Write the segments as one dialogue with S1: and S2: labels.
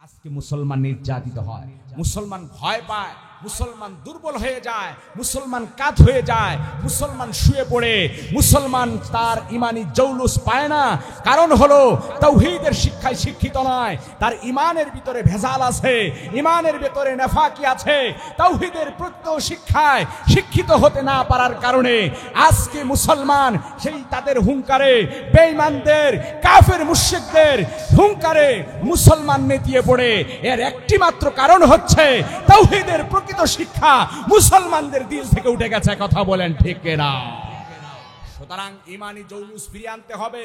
S1: আজকে মুসলমান নির্যাতিত হয়, মুসলমান ভয় পায়, মুসলমান দুর্বল হয়ে যায়, মুসলমান কাত হয়ে যায়, মুসলমান শুয়ে পড়ে, মুসলমান তার ইমানি জৌলুস পায় না। কারণ হলো তাওহীদের শিক্ষায় শিক্ষিত নয়, তার ইমানের ভিতরে ভেজাল আছে, ইমানের ভিতরে নেফাকি আছে। তাওহীদের প্রত্যহ শিক্ষায় শিক্ষিত হতে না পারার কারণে আজকে মুসলমান সেই তাদের হুঙ্কারে, বেঈমানদের, কাফের মুশরিকদের হুঙ্কারে মুসলমান নেতিয়ে পড়ে। এর একটি মাত্র কারণ হচ্ছে তাওহীদের প্রকৃত শিক্ষা মুসলমানদের দিল থেকে উঠে গেছে। কথা বলেন ঠিক না? সুতরাং ইমানি জৌলুস ফিরিয়ে আনতে হবে।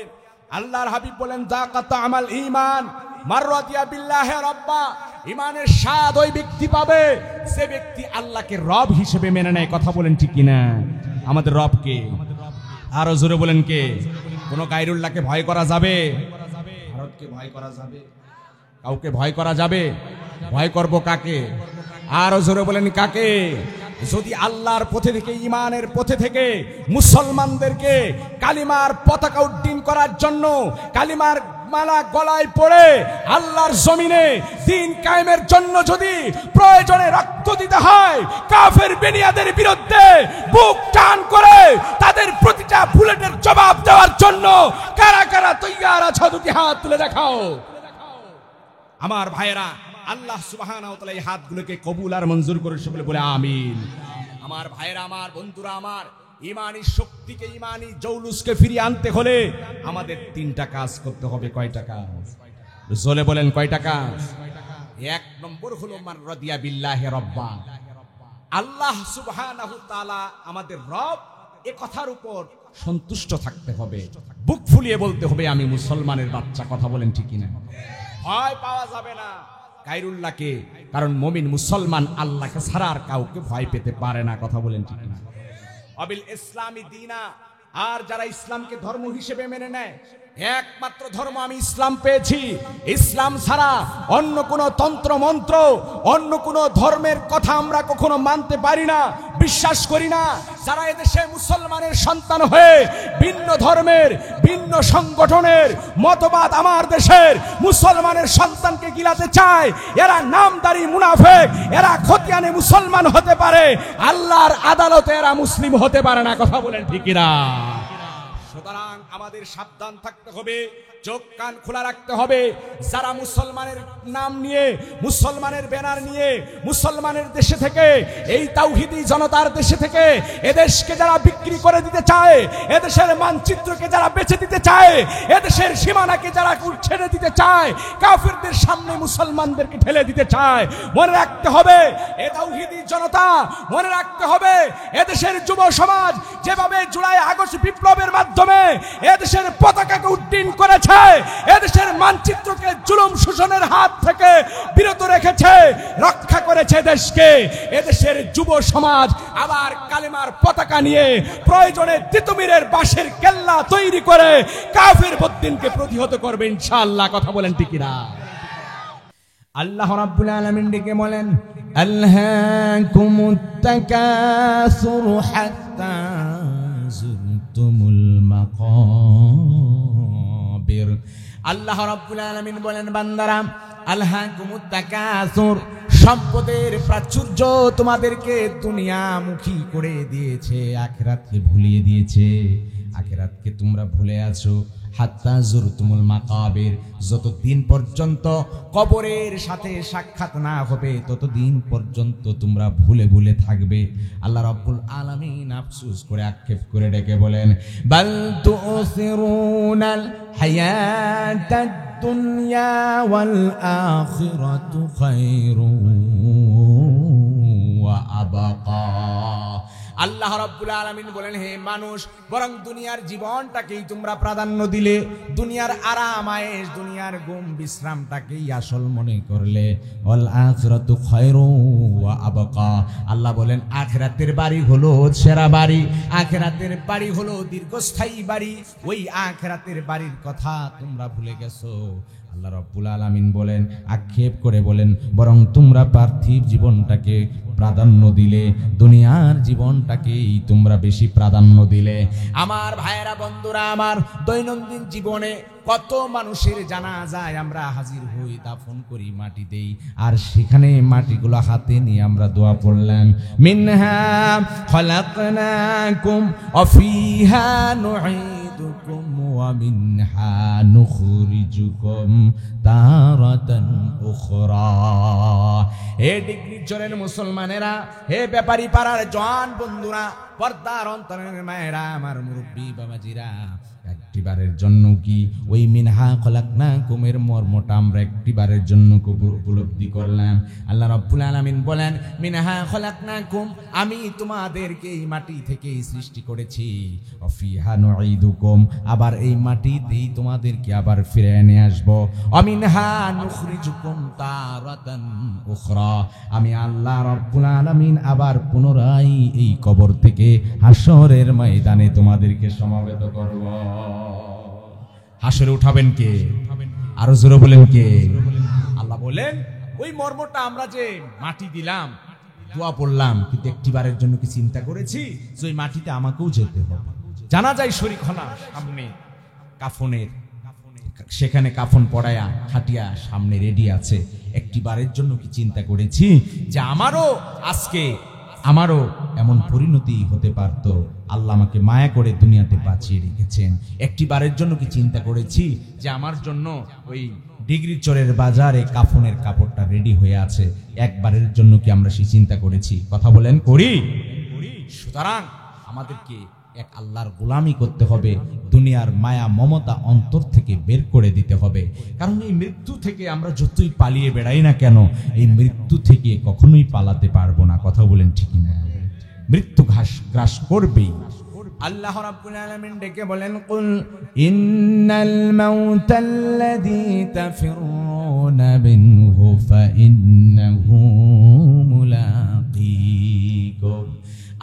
S1: আল্লাহর হাবিব বলেন যাকাত আমাল ঈমান মাররাদিয়া বিল্লাহি রাব্বা, ইমানের স্বাদ ওই ব্যক্তি পাবে যে ব্যক্তি আল্লাহকে রব হিসেবে মেনে নেয়। কথা বলেন ঠিক কিনা? আমাদের রব কে? আরো জোরে বলেন কে? কোন গায়রুল্লাহকে ভয় করা যাবে? ভারতকে ভয় করা যাবে? কাউকে ভয় করা যাবে? ভয় করব কাকে? আরো জোরে বলেন কাকে? যদি আল্লাহর পথে থেকে, ইমানের পথে থেকে মুসলমানদেরকে কালিমার পতাকা উড্ডীন করার জন্য, কালিমার মালা গলায় পড়ে আল্লাহর জমিনে দ্বীন কায়েমের জন্য যদি প্রয়োজনে রক্ত দিতে হয়, কাফের বেনিয়াদের বিরুদ্ধে বুক টান করে তাদের প্রতিটা বুলেটের জবাব দেওয়ার জন্য কারা কারা তৈয়ার আছো? দুটি হাত তুলে দেখাও। আমার ভাইয়েরা, আল্লাহ সুবহানাহু ওয়া তাআলা এই হাতগুলোকে কবুল আর মঞ্জুর করে সকলে বলে আমিন। আমার ভাইয়েরা, আমার বন্ধুরা, আমার ইমানি শক্তিকে, ইমানি জৌলুসকে ফিরিয়ে আনতে হলে আমাদের তিনটা কাজ করতে হবে। কয়টা কাজ? জোরে বলেন কয়টা কাজ? এক নম্বর হলো মাররাদিয়া বিল্লাহি রাব্বা, আল্লাহ সুবহানাহু ওয়া তাআলা আমাদের রব, এ কথার উপর সন্তুষ্ট থাকতে হবে। বুক ফুলিয়ে বলতে হবে আমি মুসলমানের বাচ্চা। কথা বলেন ঠিক কিনা? ভয় পাওয়া যাবে না গায়রুল্লাহকে, কারণ মুমিন মুসলমান আল্লাহকে ছাড়া আর কাউকে ভয় পেতে পারে না। কথা বলেন ঠিক না? অবিল ইসলামী দীনা, আর যারা ইসলামকে ধর্ম হিসেবে মেনে নেয়, একমাত্র ধর্ম আমি ইসলাম পেয়েছি, ইসলাম ছাড়া অন্য কোন তন্ত্র মন্ত্র, অন্য কোন ধর্মের কথা আমরা কখনো মানতে পারি না, বিশ্বাস করি না। যারা এদেশে মুসলমানের সন্তান হয়ে ভিন্ন ধর্মের, ভিন্ন সংগঠনের মতবাদ আমার দেশের মুসলমানের সন্তানকে গিলাতে চায়, এরা নামদারি মুনাফিক, এরা খতিয়ানে মুসলমান হতে পারে, আল্লাহর আদালতে এরা মুসলিম হতে পারে না। কথা বলেন ঠিক না? সুতরাং আমাদের সাবধান থাকতে হবে, চোখ কান খোলা রাখতে হবে। যারা মুসলমানের নাম নিয়ে, মুসলমানের ব্যানার নিয়ে মুসলমানের দেশে থেকে, এই তাওহীদি জনতার দেশে থেকে এদেশকে যারা বিক্রি করে দিতে চায়, এদেশের মানচিত্রকে যারা বেচে দিতে চায়, এদেশের সীমানাকে যারা ছেড়ে দিতে চায়, কাফিরদের সামনে মুসলমানদেরকে ঠেলে দিতে চায়, মনে রাখতে হবে এ তাওহীদি জনতা, মনে রাখতে হবে এদেশের যুব সমাজ যেভাবে জুলাই আগস্ট বিপ্লবের মাধ্যমে এদেশের পতাকাকে উড্ডীন করেছে, এদেশের মানচিত্রকে জুলুম শোষণের হাত থেকে বিরত রেখেছে, রক্ষা করেছে দেশকে, এদেশের যুব সমাজ আবার কালেমার পতাকা নিয়ে প্রয়োজনে তিতুমিরের বাঁশের কেল্লা তৈরি করে কাফির বদ্দিনকে প্রতিহত করবে ইনশাআল্লাহ। কথা বলেন ঠিক না? আল্লাহ রাব্বুল আলামিন ডেকে বলেন আলহাকুমুত তাকাসুর হাত্তা যুরতুমুল মাকাবির। আল্লাহ রাব্বুল আলামিন বলেন বান্দারা, আলহাকুমুত তাকাসুর, সম্পদের প্রাচুর্য তোমাদেরকে দুনিয়ামুখী করে দিয়েছে, আখিরাতকে ভুলিয়ে দিয়েছে। আখিরাতকে তোমরা ভুলে আছো। হাত্তা যুরতুমুল মাকাবির, যতদিন পর্যন্ত কবরের সাথে সাক্ষাৎ না হবে ততদিন পর্যন্ত তোমরা ভুলে ভুলে থাকবে। আল্লাহ রাব্বুল আলামিন আফসোস করে, আক্ষেপ করে ডেকে বলেন বাল তুসিরুনাল হায়াতাদ দুনিয়া ওয়াল আখিরাতু খায়রুন ওয়া আবাকা। আল্লাহ রাব্বুল আলামিন বলেন, হে মানুষ, বরং দুনিয়ার জীবনটাকেই তোমরা প্রাধান্য দিলে, দুনিয়ার আরাম আয়েশ, দুনিয়ার ঘুম বিশ্রামটাকেই আসল মনে করলে। ওয়াল আখিরাতু খায়রুন ওয়া আবাকা। আল্লাহ বলেন আখিরাতের বাড়ি হলো সেরা বাড়ি, আখিরাতের বাড়ি হলো দীর্ঘস্থায়ী বাড়ি। ওই আখিরাতের বাড়ির কথা তোমরা ভুলে গেছো। আল্লাহ রাব্বুল আলামিন বলেন, আক্ষেপ করে বলেন, বরং তোমরা পার্থিব জীবনটাকে প্রাধান্য দিলে, দুনিয়ার জীবনটাকেই তোমরা বেশি প্রাধান্য দিলে। আমার ভাইয়েরা, বন্ধুরা আমার, দৈনন্দিন জীবনে কত মানুষের জানাজায় আমরা হাজির হই, দাফন করি, মাটি দেই, আর সেখানে মাটিগুলো হাতে নিয়ে আমরা দোয়া পড়লাম, মিনহা খালাকনাকুম ওয়া ফিহা নুঈদুকুম ওয়া মিনহা নুখরিজুকুম তারাতান উখরা। হে ডিগ্রির জোরের মুসলমানেরা, হে ব্যাপারী পাড়ার জওয়ান বন্ধুরা, পর্দার অন্তরের মায়েরা, আমার মুরব্বী বাবাজিরা, একটিবারের জন্য কি ওই মিনহা খলাকনাকুম এর মর্মটা আমরা একটিবারের জন্য উপলব্ধি করলাম? আল্লাহ রাব্বুল আলামিন বলেন, মিনহা খলাকনাকুম, আমি তোমাদেরকে এই মাটি থেকেই সৃষ্টি করেছি, ওয়া ফিহা নুঈদুকুম, আবার এই মাটিতেই তোমাদেরকে আবার ফিরে নিয়ে আসবো, ওয়া মিনহা নুখরিজুকুম তারাতান উখরা, আমি আল্লাহ রাব্বুল আলামিন আবার পুনরায় এই কবর থেকে হাসরের ময়দানে তোমাদেরকে সমাবেত করব। হাসরে উঠাবেন কে? আরো জোরে বলেন কে? আল্লাহ বলেন, ওই মর্মটা আমরা যে মাটি দিলাম, দোয়া পড়লাম, কিন্তু একটিবারের জন্য কি চিন্তা করেছি যে ওই মাটিতে আমাকেও যেতে হবে? জানা যায় শরীক হনা সামনে কাফনের, সেখানে কাফন পড়ায়া খাটিয়া সামনে রেডি আছে, একটিবারের জন্য কি চিন্তা করেছি যে আমারও এমন পরিণতি হতে পারত? আল্লাহ আমাকে মায়া করে দুনিয়াতে বাঁচিয়ে রেখেছেন। একটিবারের জন্য কি চিন্তা করেছি যে আমার জন্য ওই ডিগ্রি চরের বাজারে কাফনের কাপড়টা রেডি হয়ে আছে? একবারের জন্য কি আমরা সেই চিন্তা করেছি? কথা বলেন, করি? সুতরাং আমাদেরকে এক আল্লাহর গোলামি করতে হবে, দুনিয়ার মায়া মমতা অন্তর থেকে বের করে দিতে হবে। কারণ এই মৃত্যু থেকে আমরা যতই পালিয়ে বেড়াই না কেন, এই মৃত্যু থেকে কখনোই পালাতে পারবো না। কথা বলেন ঠিক না? মৃত্যু গ্রাস করবেই। আল্লাহ রাব্বুল আলামিন ডেকে বলেন, কুল ইন্নাল মাউতাল্লাযী তাফিরুনা মিনহু ফাইন্নাহু মুলাকীকুম।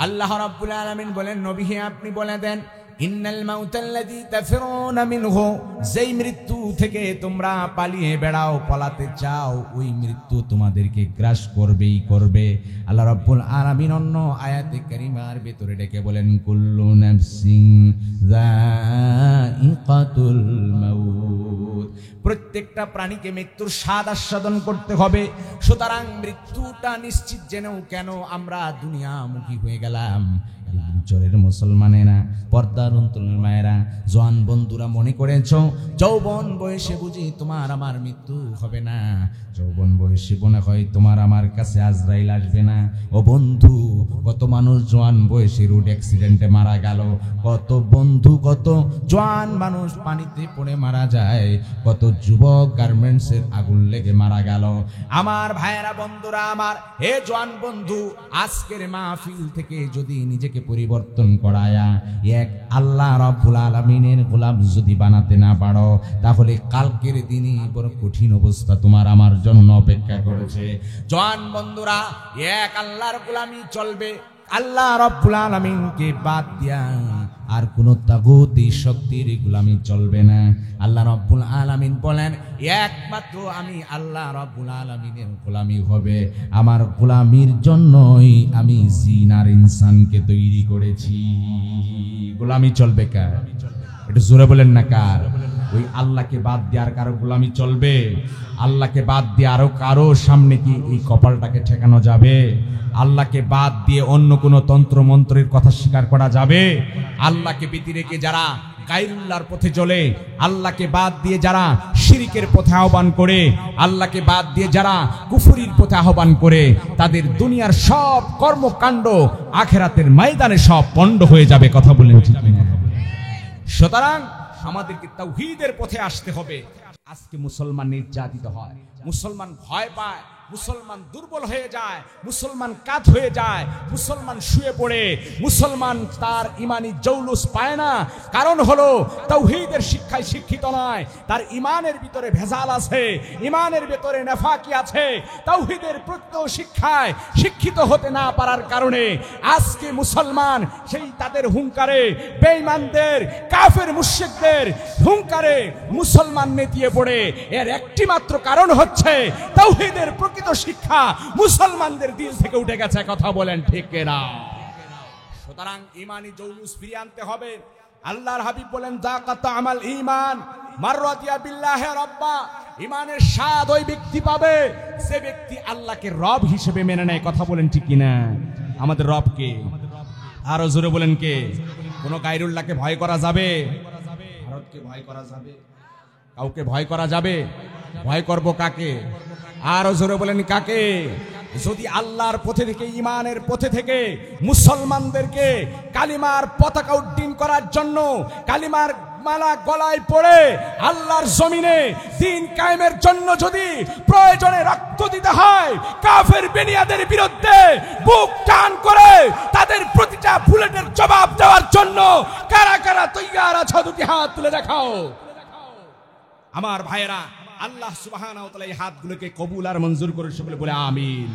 S1: আল্লাহ রাব্বুল আলামিন বলেন, নবী হে আপনি বলে দেন, ইন্নাল মাউতাল্লাযী তাফিরুনা মিনহু, যেই মৃত্যু থেকে তোমরা পালিয়ে বেড়াও, পালাতে চাও, ওই মৃত্যু তোমাদেরকে গ্রাস করবেই করবে। আল্লাহ রাব্বুল আলামিন অন্য আয়াতে কারিমার ভিতরে ডেকে বলেন, কুল্লু নাফসিন যায়িকাতুল মাউত, প্রত্যেকটা প্রাণীকে মৃত্যুর স্বাদ আস্বাদন করতে হবে। সুতরাং মৃত্যুটা নিশ্চিত জেনেও কেন আমরা দুনিয়ামুখী হয়ে গেলাম? চরের মুসলমানেরা, পর্দার অন্তরের মায়েরা, জওয়ান বন্ধুরা, মনে করেছ যৌবন বয়সে বুঝি তোমার আমার মৃত্যু হবে না? যৌবন বয়সে মনে হয় তোমার আমার কাছে আজরাইল আসবে না? ও বন্ধু, কত মানুষ জওয়ান বয়সে রোড অ্যাক্সিডেন্টে মারা গেল, কত বন্ধু, কত জওয়ান মানুষ পানিতে পড়ে মারা যায়, কত যুবক গার্মেন্টসের আগুন লেগে মারা গেল। আমার ভাইয়েরা, বন্ধুরা আমার, হে জওয়ান বন্ধু, আজকের মাহফিল থেকে যদি নিজেকে পরিবর্তন করায়া এক আল্লাহ রাব্বুল আলামিনের গোলাম যদি বানাতে না পারো, তাহলে কালকের দিনে বড় কঠিন অবস্থা তোমার আমার জন্য অপেক্ষা করেছে। জওয়ান বন্ধুরা, এক আল্লাহর গোলামি চলবে, আল্লাহ রাব্বুল আলামিনকে বাদ দিয়া আর কোন তাগুতি শক্তির গোলামি চলবে না। আল্লাহ রাব্বুল আলামিন বলেন, একমাত্র আমি আল্লাহ রাব্বুল আলামিনের গোলামি হবে। আমার গোলামির জন্যই আমি জিন আর ইনসানকে তৈরি করেছি। গোলামি চলবে কার? একটু জোরে বলেন না, কার? ওই আল্লাহকে বাদ দিয়ে আর কারো গোলামি চলবে? আল্লাহকে বাদ দিয়ে আরো কারো সামনে কি এই কপালটাকে ঠেকানো যাবে? আল্লাহকে বাদ দিয়ে অন্য কোনো তন্ত্র মন্ত্রের কথা স্বীকার করা যাবে? আল্লাহকে ভীতি রেখে যারা গায়রুল্লাহর পথে চলে, আল্লাহকে বাদ দিয়ে যারা শিরকের পথে আহ্বান করে, আল্লাহকে বাদ দিয়ে যারা কুফরির পথে আহ্বান করে, তাদের দুনিয়ার সব কর্মকাণ্ড আখিরাতের ময়দানে সব পণ্ড হয়ে যাবে। কথা বলেন ঠিক না? সুতরাং আমাদেরকে তাওহীদের পথে আসতে হবে। আজকে মুসলমান নির্যাতিত হয়, মুসলমান ভয় পায়, মুসলমান দুর্বল হয়ে যায়, মুসলমান কাত হয়ে যায়, মুসলমান শুয়ে পড়ে, মুসলমান তার ইমানি জৌলুস পায় না। কারণ হলো তাওহীদের শিক্ষায় শিক্ষিত নয়, তার ইমানের ভিতরে ভেজাল আছে, ইমানের ভিতরে নেফাকি আছে। তাওহীদের প্রকৃত শিক্ষায় শিক্ষিত হতে না পারার কারণে আজকে মুসলমান সেই তাদের হুঙ্কারে, বেঈমানদের, কাফের মুশরিকদের হুঙ্কারে মুসলমান নেতিয়ে পড়ে। এর একটি মাত্র কারণ হচ্ছে তাওহীদের প্রকৃত শিক্ষা মুসলমানদের দিল থেকে উঠে গেছে। কথা বলেন ঠিক কিনা? সুতরাং ইমানি জৌলুস ফিরিয়ে আনতে হবে। আল্লাহর হাবিব বলেন, যাকাত আমাল ঈমান মান রাদিয়া বিল্লাহি রাব্বা। ইমানের স্বাদ ওই ব্যক্তি পাবে যে ব্যক্তি আল্লাহকে রব হিসেবে মেনে নেয়। কথা বলেন ঠিক কিনা? আমাদের রব কে? আরো জোরে বলেন কে? কোন গায়রুল্লাহকে ভয় করা যাবে? ভারতকে ভয় করা যাবে? কাউকে ভয় করা যাবে? ভয় করব কাকে? আরো জোরে বলেন কাকে? যদি আল্লাহর পথে থেকে, ইমানের পথে থেকে মুসলমানদেরকে কালিমার পতাকা উড্ডীন করার জন্য, কালিমার মালা গলায় পড়ে আল্লাহর জমিনে দ্বীন কায়েমের জন্য যদি প্রয়োজনে রক্ত দিতে হয়, কাফের বেনিয়াদের বিরুদ্ধে বুক টান করে তাদের প্রতিটা বুলেটের জবাব দেওয়ার জন্য কারা কারা তৈয়ার আছো? দুটি হাত তুলে দেখাও। আমার ভাইয়েরা, আল্লাহ সুবহানাহু ওয়া তাআলা এই হাতগুলোকে কবুল আর মঞ্জুর করে সকলে বলে আমিন।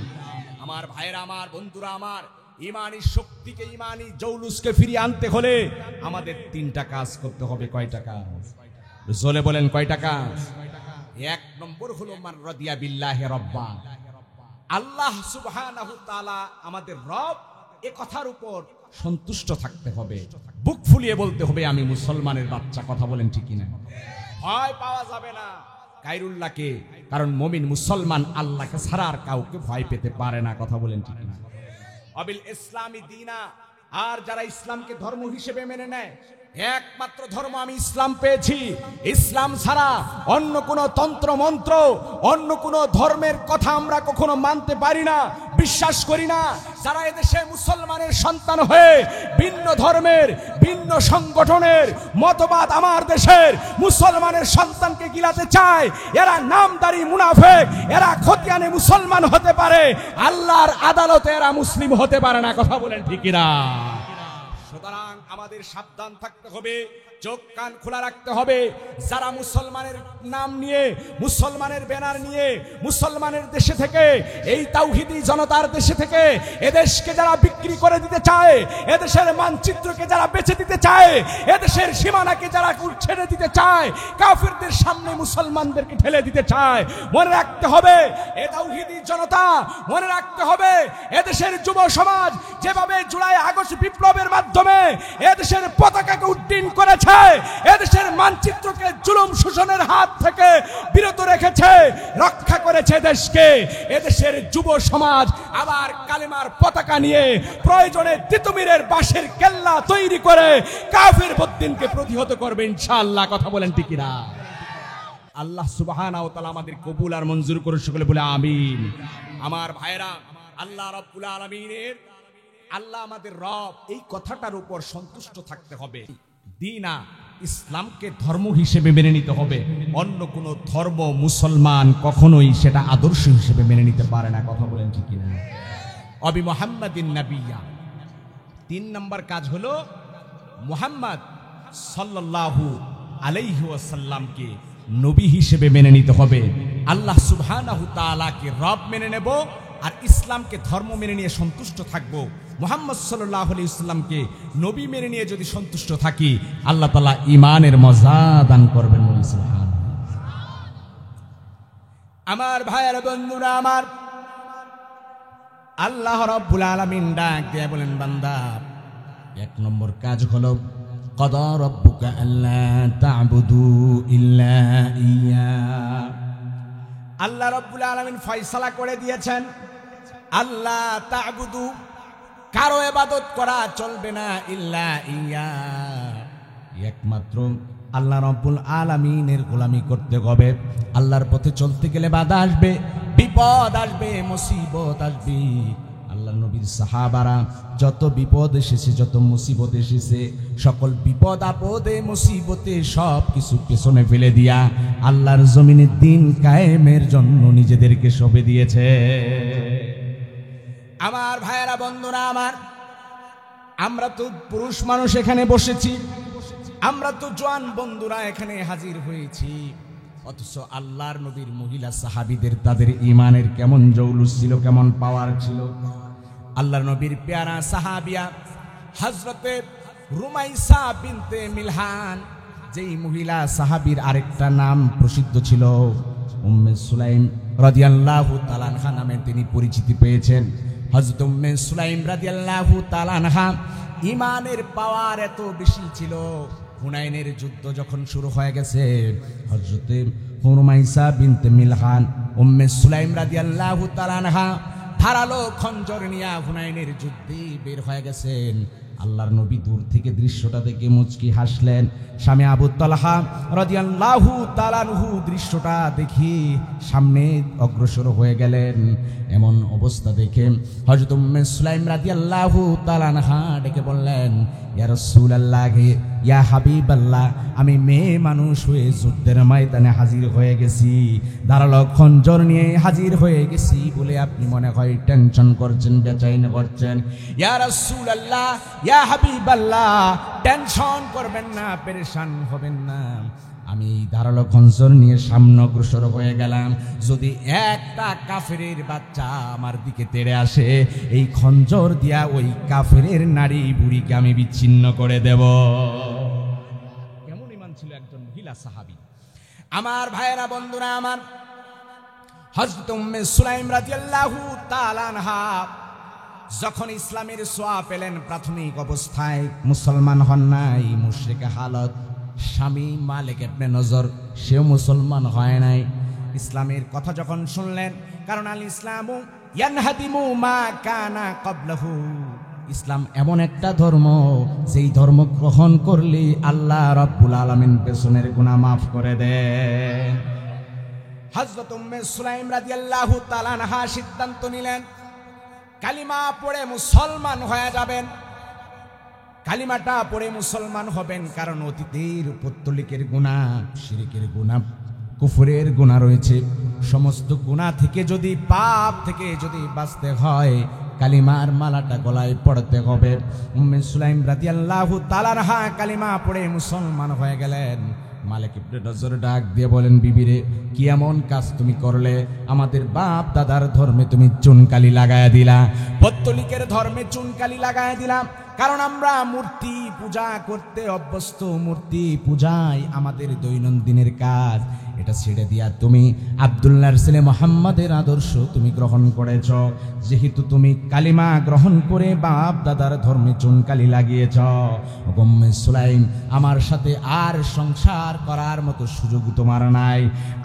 S1: আমার ভাইয়েরা, আমার বন্ধুরা, আমার ইমানি শক্তিকে, ইমানি জৌলুসকে ফিরিয়ে আনতে হলে আমাদের তিনটা কাজ করতে হবে। কয়টা কাজ? জোরে বলেন কয়টা কাজ? এক নম্বর হলো মান রাদিয়া বিল্লাহি রাব্বা। আল্লাহ সুবহানাহু ওয়া তাআলা আমাদের রব, এ কথার উপর সন্তুষ্ট থাকতে হবে। বুক ফুলিয়ে বলতে হবে আমি মুসলমানের বাচ্চা। কথা বলেন ঠিক কিনা? ভয় পাওয়া যাবে না গায়রুল্লাহকে, কারণ মুমিন মুসলমান আল্লাহকে ছাড়া আর কাউকে ভয় পেতে পারে না। কথা বলেন ঠিক না? অবিল ইসলামী দীনা, আর যারা ইসলামকে ধর্ম হিসেবে মেনে নেয়, একমাত্র ধর্ম আমি ইসলাম পেয়েছি, ইসলাম ছাড়া অন্য কোন তন্ত্র মন্ত্র, অন্য কোন ধর্মের কথা আমরা কখনো মানতে পারি না, বিশ্বাস করি না। যারা এদেশে মুসলমানের সন্তান হয়ে ভিন্ন ধর্মের, ভিন্ন সংগঠনের মতবাদ আমার দেশের মুসলমানের সন্তানকে গিলাতে চায়, এরা নামদারি মুনাফিক, এরা খতিয়ানে মুসলমান হতে পারে, আল্লাহর আদালতে এরা মুসলিম হতে পারে না। কথা বলেন ঠিক না? সুতরাং আমাদের সাবধান থাকতে হবে, চোখ কান খোলা রাখতে হবে। যারা মুসলমানের নাম নিয়ে, মুসলমানের ব্যানার নিয়ে মুসলমানের দেশে থেকে, এই তাওহীদি জনতার দেশে থেকে এদেশকে যারা বিক্রি করে দিতে চায়, এদেশের মানচিত্রকে যারা বেচে দিতে চায়, এদেশের সীমানাকে যারা ছেড়ে দিতে চায়, কাফিরদের সামনে মুসলমানদেরকে ঠেলে দিতে চায়, মনে রাখতে হবে এ তাওহীদি জনতা, মনে রাখতে হবে এদেশের যুব সমাজ যেভাবে জুলাই আগস্ট বিপ্লবের মাধ্যমে এদেশের পতাকাকে উড্ডীন করেছে, এদেশের মানচিত্রকে জুলুম শোষণের হাত থেকে বিরত রেখেছে, রক্ষা করেছে দেশকে, এদেশের যুব সমাজ আবার কালেমার পতাকা নিয়ে প্রয়োজনে তিতুমিরের বাঁশের কেল্লা তৈরি করে কাফির বদ্দিনকে প্রতিহত করবে ইনশাআল্লাহ। কথা বলেন ঠিক না? আল্লাহ সুবহানাহু ওয়া তাআলা আমাদের কবুল আর মঞ্জুর করে সকলে বলে আমিন। আমার ভাইরা, আল্লাহ রাব্বুল আলামিনের, আল্লাহ আমাদের রব, এই কথাটার উপর সন্তুষ্ট থাকতে হবে। দীনা, ইসলামকে ধর্ম হিসেবে মেনে নিতে হবে। অন্য কোন ধর্ম মুসলমান কখনোই সেটা আদর্শ হিসেবে মেনে নিতে পারে না। কথা বলেন ঠিক কিনা? অবি মুহাম্মাদিন নাবিয়্যা, 3 নম্বর কাজ হলো মুহাম্মদ সাল্লাল্লাহু আলাইহি ওয়াসাল্লামকে নবী হিসেবে মেনে নিতে হবে। আল্লাহ সুবহানাহু তাআলাকে রব মেনে নেব, আর ইসলামকে ধর্ম মেনে নিয়ে সন্তুষ্ট থাকবো। মুহাম্মদ সাল্লাল্লাহু আলাইহি ওয়াসাল্লামকে নবী মেনে নিয়ে যদি সন্তুষ্ট থাকি, আল্লাহ তাআলা ঈমানের মজা দান করবেন। সুবহানাল্লাহ। আমার ভাইয়ের বন্ধুরা, আমার আল্লাহ রাব্বুল আলামিন ডাক দিয়ে বলেন, বান্দা, 1 নম্বর কাজ হলো কাদা রাব্বুকা আল্লা তা'বুদু ইল্লা ইয়্যা। আল্লাহ রাব্বুল আলামিন ফয়সালা করে দিয়েছেন, আল্লাহ তা'বুদু, কারো ইবাদত করা চলবে না, ইল্লা ইয়্যা, একমাত্র আল্লাহ রাব্বুল আলামিনের গোলামি করতে হবে। আল্লাহর পথে চলতে গেলে বাধা আসবে, বিপদ আসবে, মুসিবত আসবে। আল্লাহ নবী নবীর সাহাবারা যত বিপদ এসেছে, যত মুসিবত এসেছে, সকল বিপদ আপদে মুসিবতে সব কিছু পেছনে ফেলে দিয়া আল্লাহর জমিনে দিন কায়েমের জন্য নিজেদেরকে সঁপে দিয়েছে। আমার ভাইয়েরা, বন্ধুরা আমার, আমরা তো পুরুষ মানুষ এখানে বসেছি, আমরা তো জওয়ান বন্ধুরা এখানে হাজির হয়েছি, অথচ আল্লাহর নবীর মহিলা সাহাবীদের তাদের ঈমানের কেমন জৌলুস ছিল, কেমন পাওয়ার ছিল। আল্লাহর নবীর পেয়ারা সাহাবিয়া হযরতে রুমাইসা বিনতে মিলহান, যেই মহিলা সাহাবীর আরেকটা নাম প্রসিদ্ধ ছিল উম্মে সুলাইম রাদিয়াল্লাহু তাআলা আনহা নামে তিনি পরিচিতি পেয়েছেন। হযরত উম্মে সুলাইম রাদিয়াল্লাহু তাআলা আনহা ঈমানের পাওয়ার এত বেশি ছিল, হুনাইনের যুদ্ধ যখন শুরু হয়ে গেছে, হযরতে রুমাইসা বিনতে মিলহান উম্মে সুলাইম রাদিয়াল্লাহু তাআলা আনহা ধারালো খঞ্জর নিয়ে হুনাইনের যুদ্ধে বের হয়ে গেছেন। আল্লাহর নবী দূর থেকে দৃশ্যটা দেখে মুচকি হাসলেন। স্বামী আবু তালহা রাদিয়াল্লাহু তাআলা আনহু দৃশ্যটা দেখি সামনে অগ্রসর হয়ে গেলেন। এমন অবস্থা দেখে হযরত উম্মে সুলাইম রাদিয়াল্লাহু তাআলা আনহা ডেকে বললেন, ইয়া রাসূলুল্লাহ, ইয়া হাবিবাল্লাহ, আমি মেয়ে মানুষ হয়ে যুদ্ধের ময়দানে হাজির হয়ে গেছি, ধারালো খঞ্জর নিয়ে হাজির হয়ে গেছি বলে আপনি মনে হয় টেনশন করছেন, বেচাইন করছেন। ইয়া রাসূলুল্লাহ, ইয়া হাবিবাল্লাহ, টেনশন করবেন না, পেরেশান হবেন না। আমি ধারালো খঞ্জর নিয়ে সামনে অগ্রসর হয়ে গেলাম, যদি একটা কাফেরের বাচ্চা আমার দিকে তেড়ে আসে, এই খঞ্জর দিয়া ওই কাফেরের নারী বুড়িকে আমি বিচ্ছিন্ন করে দেব। কেমন ঈমান ছিল একজন মহিলা সাহাবী। আমার ভাইয়েরা, বন্ধুরা আমার, হযরত উম্মে সুলাইম রাদিয়াল্লাহু তাআলা আনহা যখন ইসলামের ছোঁয়া পেলেন, প্রাথমিক অবস্থায় মুসলমান হন নাই, মুশরিক হালত। স্বামী মালিক ইবনে নজর, সেও মুসলমান হয় নাই। ইসলামের কথা যখন শুনলেন, কারণ আল ইসলামু ইয়ানহাদিমু মা কানা ক্বাবলাহু, ইসলাম এমন একটা ধর্ম, যেই ধর্ম গ্রহণ করলে আল্লাহ রাব্বুল আলামিন পেছনের গুনাহ মাফ করে দেন। হযরত উম্মে সুলাইম রাদিয়াল্লাহু তাআলা আনহা সিদ্ধান্ত নিলেন, কালিমা পড়ে মুসলমান হয়ে যাবেন। কালিমাটা পড়ে মুসলমান হবেন, কারণ অতীতের পৌত্তলিকের গুনাহ, শিরকের গুনাহ, কুফরের গুনাহ রয়েছে। সমস্ত গুনাহ থেকে যদি, পাপ থেকে যদি বাঁচতে হয়, কালিমার মালাটা গলায় পড়তে হবে। উম্মে সুলাইম রাদিয়াল্লাহু তাআলা আনহা কালিমা পড়ে মুসলমান হয়ে গেলেন। মালিক ইবনে নজর ডাক দিয়ে বলেন, বিবিরে, কি এমন কাজ তুমি করলে? আমাদের বাপ দাদার ধর্মে তুমি চুনকালি লাগায়া দিলা, পৌত্তলিকের ধর্মে চুনকালি লাগায়া দিলাম, কারণ আমরা মূর্তি পূজা করতে অভ্যস্ত, মূর্তি পূজাই আমাদের দৈনন্দিনের কাজ। এটা ছেড়ে দিয়া তুমি আব্দুল্লাহর ছেলে মুহাম্মাদের আদর্শ তুমি গ্রহণ করেছ। যেহেতু তুমি কালিমা গ্রহণ করে বাপ দাদার ধর্মে চুনকালি লাগিয়েছ, উম্মে সুলাইম, আমার সাথে আর সংসার করার মতো সুযোগ তোমার নাই।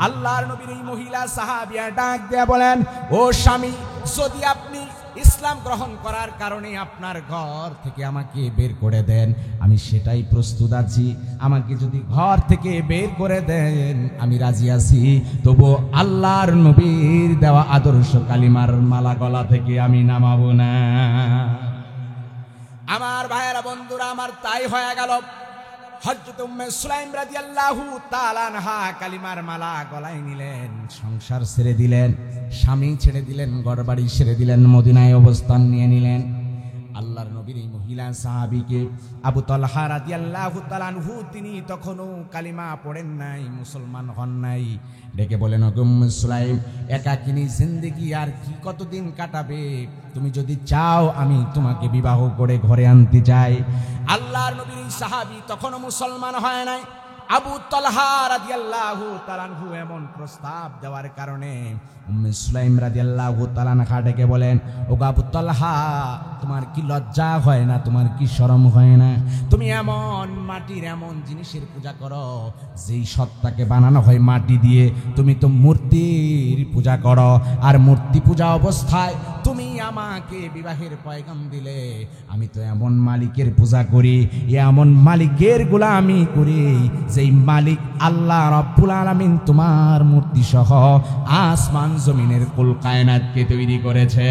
S1: আল্লাহর নবীর এই মহিলা সাহাবিয়া ডাক দেয়া বলেন, ও স্বামী, যদি আপনি ইসলাম গ্রহণ করার কারণে আপনার ঘর থেকে আমাকে বের করে দেন, আমি সেটাই প্রস্তুত আছি। আমাকে যদি ঘর থেকে বের করে দেন, আমি রাজি আছি, তবু আল্লাহর নবীর দেওয়া আদর্শ কালিমার মালা গলা থেকে আমি নামাবো না। আমার ভাইয়েরা, বন্ধুরা আমার, তাই হয়ে গেল। হযরত উম্মে সুলাইম রাদিয়াল্লাহু তাআলা আনহা কালিমার মালা গলায় নিলেন, সংসার ছেড়ে দিলেন, স্বামী ছেড়ে দিলেন, ঘরবাড়ি ছেড়ে দিলেন, মদিনায় অবস্থান নিয়ে নিলেন। আল্লাহর নবীর এই মহিলা সাহাবীকে আবু তালহা রাদিয়াল্লাহু তাআলা আনহু, তিনি তখনও কালিমা পড়েন নাই, মুসলমান হন নাই। ডেকে বলেন, ও উম্মে সুলাইম, একাকিনী জিন্দেগি আর কি কতদিন কাটাবে? তুমি যদি চাও, আমি তোমাকে বিবাহ করে ঘরে আনতে চাই। আল্লাহর নবীর এই সাহাবী তখনও মুসলমান হয় নাই। আবু তালহা রাদিয়াল্লাহু তাআলা আনহু এমন প্রস্তাব দেওয়ার কারণে উম্মে সুলাইম রাদিয়াল্লাহু তাআলা আনহা ডেকে বলেন, ও আবু তালহা, তোমার কি লজ্জা হয় না? তোমার কি শরম হয় না? তুমি এমন মাটির এমন জিনিসের পূজা করো, যেই সত্তাকে বানানো হয় মাটি দিয়ে। তুমি তো মূর্তির পূজা করো, আর মূর্তি পূজা অবস্থায় তুমি আমাকে বিবাহের পয়গাম দিলে। আমি তো এমন মালিকের পূজা করি, এমন মালিকের গোলামি করি, যেই মালিক আল্লাহ রাব্বুল আলামিন তোমার মূর্তি সহ আসমান জমিনের কুল কায়নাতকে তৈরি করেছে।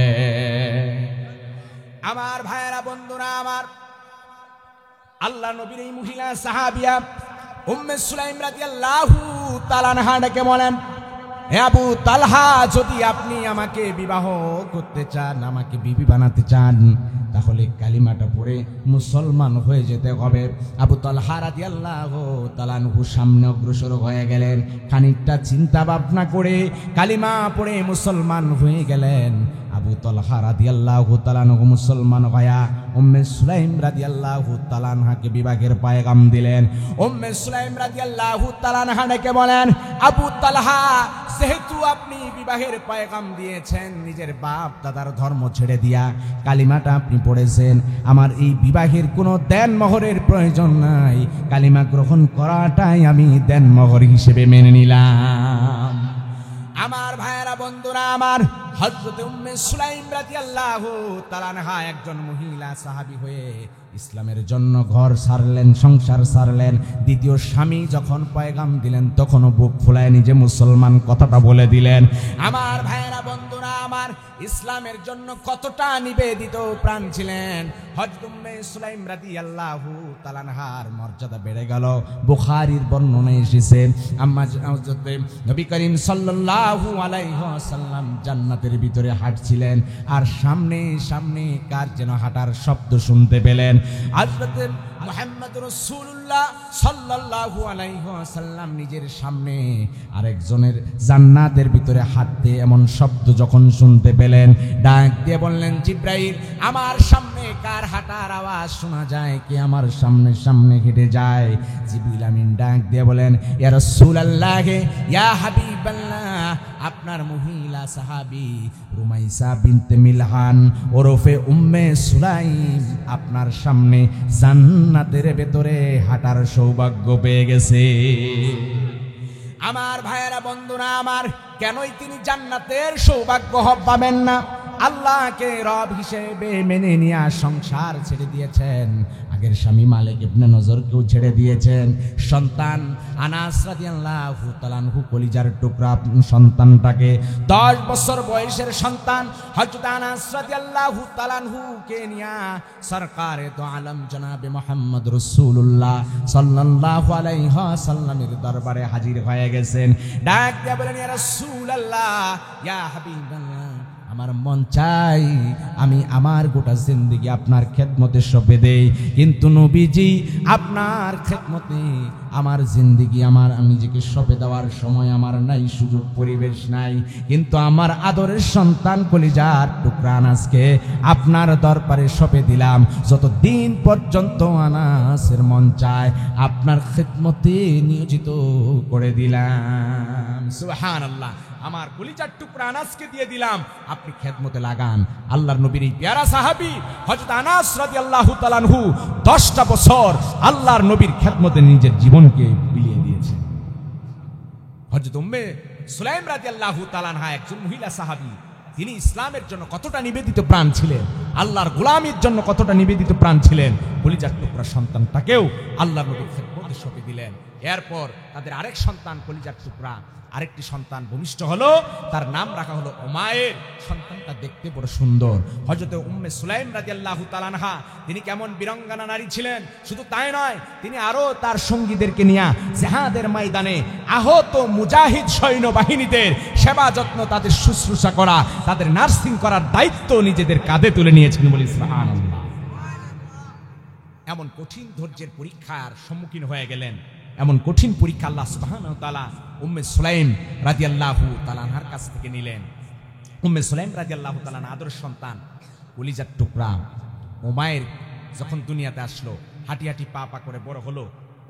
S1: আমার ভাইয়েরা বন্ধুরা আমার, আল্লাহ নবীর এই মহিলা সাহাবিয়া উম্মে সুলাইম রাদিয়াল্লাহু তাআলা আনহা ডেকে বলেন, হে আবু তালহা, যদি আপনি আমাকে বিবাহ করতে চান, আমাকে বিবি বানাতে চান, তাহলে কালিমাটা পড়ে মুসলমান হয়ে যেতে হবে। আবু তালহা রাদিয়াল্লাহু তাআলা আনহু সামনে অগ্রসর হয়ে গেলেন, খানিকটা চিন্তা ভাবনা করে কালিমা পড়ে মুসলমান হয়ে গেলেন। আবু তালহা রাদিয়াল্লাহু তাআলা আনহু মুসলমান হয়া উম্মে সুলাইম রাদিয়াল্লাহু তাআলা আনহাকে বিবাহের পয়গাম দিলেন। উম্মে সুলাইম রাদিয়াল্লাহু তাআলা আনহা ডেকে বলেন, আবু তালহা, যেহেতু আপনি বিবাহের পয়গাম দিয়েছেন, নিজের বাপ দাদার ধর্ম ছেড়ে দিয়া কালিমাটা আপনি পড়েছেন, আমার এই বিবাহের কোনো দেন মোহরের প্রয়োজন নাই, কালিমা গ্রহণ করাটাই আমি দেন মোহর হিসেবে মেনে নিলাম। আমার ভাইয়েরা বন্ধুরা আমার, হযরত উম্মে সুলাইম রাদিয়াল্লাহু তাআলা আনহা একজন মহিলা সাহাবী হয়ে ইসলামের জন্য ঘর ছাড়লেন, সংসার ছাড়লেন। দ্বিতীয় স্বামী যখন পয়গাম দিলেন, তখনও বুক ফুলায় নিজে মুসলমান কথাটা বলে দিলেন। আমার ভাইয়েরা বন্ধুরা আমার, ইসলামের জন্য কতটা নিবেদিত প্রাণ ছিলেন। হযরত উম্মে সুলাইম রাদিয়াল্লাহু তাআলা আনহার মর্যাদা বেড়ে গেল। বুখারীর বর্ণনায় এসেছে, আম্মা হযরত নবী করিম সাল্লাল্লাহু আলাইহি ওয়াসাল্লাম জান্নাতের ভিতরে হাঁটছিলেন, আর সামনে সামনে কার যেন হাঁটার শব্দ শুনতে পেলেন। হযরত মুহাম্মদ রাসূলুল্লাহ সাল্লাল্লাহু আলাইহি ওয়াসাল্লাম নিজের সামনে আরেকজনের জান্নাতের ভিতরে হাঁটতে এমন শব্দ যখন শুনতে পেলেন, ডাক দিয়ে বললেন, জিবরাইল, আমার সামনে কার হাঁটার আওয়াজ শোনা যায়? কে আমার সামনে সামনে হেঁটে যায়? জিবরিল আমিন ডাক দিয়ে বলেন, ইয়া রাসূলুল্লাহ, ইয়া হাবিবাল্লাহ, আপনার মহিলা সাহাবী রুমাইসা বিনতে মিলহান ওরফে উম্মে সুলাইম আপনার সামনে জান্নাতের ভেতরে হাঁটার সৌভাগ্য পেয়ে গেছে। আমার ভাইয়েরা বন্ধুরা আমার, কেনই তিনি জান্নাতের সৌভাগ্য পাবেন না? আল্লাহকে রব হিসেবে মেনে নিয়ে সংসার ছেড়ে দিয়েছেন, আগের স্বামী মালিক ইবনে নজরকেও ছেড়ে দিয়েছেন। সন্তান আনাস রাদিয়াল্লাহু তাআলা আনহু কলিজার টুকরা সন্তানটাকে 10 বছর বয়সের সন্তান হযরত আনাস রাদিয়াল্লাহু তাআলা আনহু কে নিয়া সরকারে তো আলম জনাবে মুহাম্মদ রাসূলুল্লাহ সাল্লাল্লাহু আলাইহি ওয়াসাল্লামের দরবারে হাজির হয়ে গেছেন। ডাক দিয়ে বলেন, ইয়া রাসূলুল্লাহ, ইয়া হাবিবাল্লাহ, আমার মন চাই আমি আমার গোটা জিন্দেগি আপনার খেদমতে সঁপে দেই, কিন্তু নবীজি আপনার খেদমতে আমার জিন্দেগি আমি নিজেকে সঁপে দেওয়ার সময় আমার নাই, সুযোগ পরিবেশ নাই, কিন্তু আমার আদরের সন্তান কলিজার টুকরা আনাসকে আপনার দরবারে সঁপে দিলাম। যতদিন পর্যন্ত আনাসের মন চায় আপনার খেদমতে নিয়োজিত করে দিলাম। সুবহানাল্লাহ, আমার কলিজার টুকরা আনাসকে দিয়ে দিলাম, আপনি খেদমতে লাগান। আল্লাহর নবীর এই প্যারা সাহাবী হযরত আনাস রাদিয়াল্লাহু তাআলা আনহু 10টা বছর আল্লাহর নবীর খেদমতে নিজের জীবনকে বিলিয়ে দিয়েছেন। হযরত উম্মে সুলাইম রাদিয়াল্লাহু তাআলা আনহা একজন মহিলা সাহাবী, তিনি ইসলামের জন্য কতটা নিবেদিত প্রাণ ছিলেন, আল্লাহর গোলামীর জন্য কতটা নিবেদিত প্রাণ ছিলেন। কলিজার টুকরা সন্তানটাকেও আল্লাহর নবীর খেদমতে সঁপে দিলেন। এরপর তাদের আরেক সন্তান কলিজার টুকরা আরেকটি সন্তান ভূমিষ্ঠ হলো, তার নাম রাখা হলো উমায়ের। সন্তানটা দেখতে বড় সুন্দর। হযরত উম্মে সুলাইম রাদিয়াল্লাহু তাআলা আনহা তিনি কেমন বীরাঙ্গনা নারী ছিলেন, শুধু তাই নয়, তিনি আরো তার সঙ্গীদেরকে নিয়ে জিহাদের ময়দানে আহত মুজাহিদ সৈন্যবাহিনীদের সেবা যত্ন, তাদের শুশ্রূষা করা, তাদের নার্সিং করার দায়িত্ব নিজেদের কাঁধে তুলে নিয়েছেন। বলি সুবহানাল্লাহ। এমন কঠিন ধৈর্যের পরীক্ষার সম্মুখীন হয়ে গেলেন, এমন কঠিন পরীক্ষা আল্লাহ সুবহানাহু ওয়া তাআলা উম্মে সুলাইম রাদিয়াল্লাহু তাআলা আনহার কাছ থেকে নিলেন। উম্মে সুলাইম রাদিয়াল্লাহু তাআলা আদরের সন্তান কলিজার টুকরা উমায়ের যখন দুনিয়াতে আসলো, হাঁটি হাঁটি পা পা করে বড় হলো,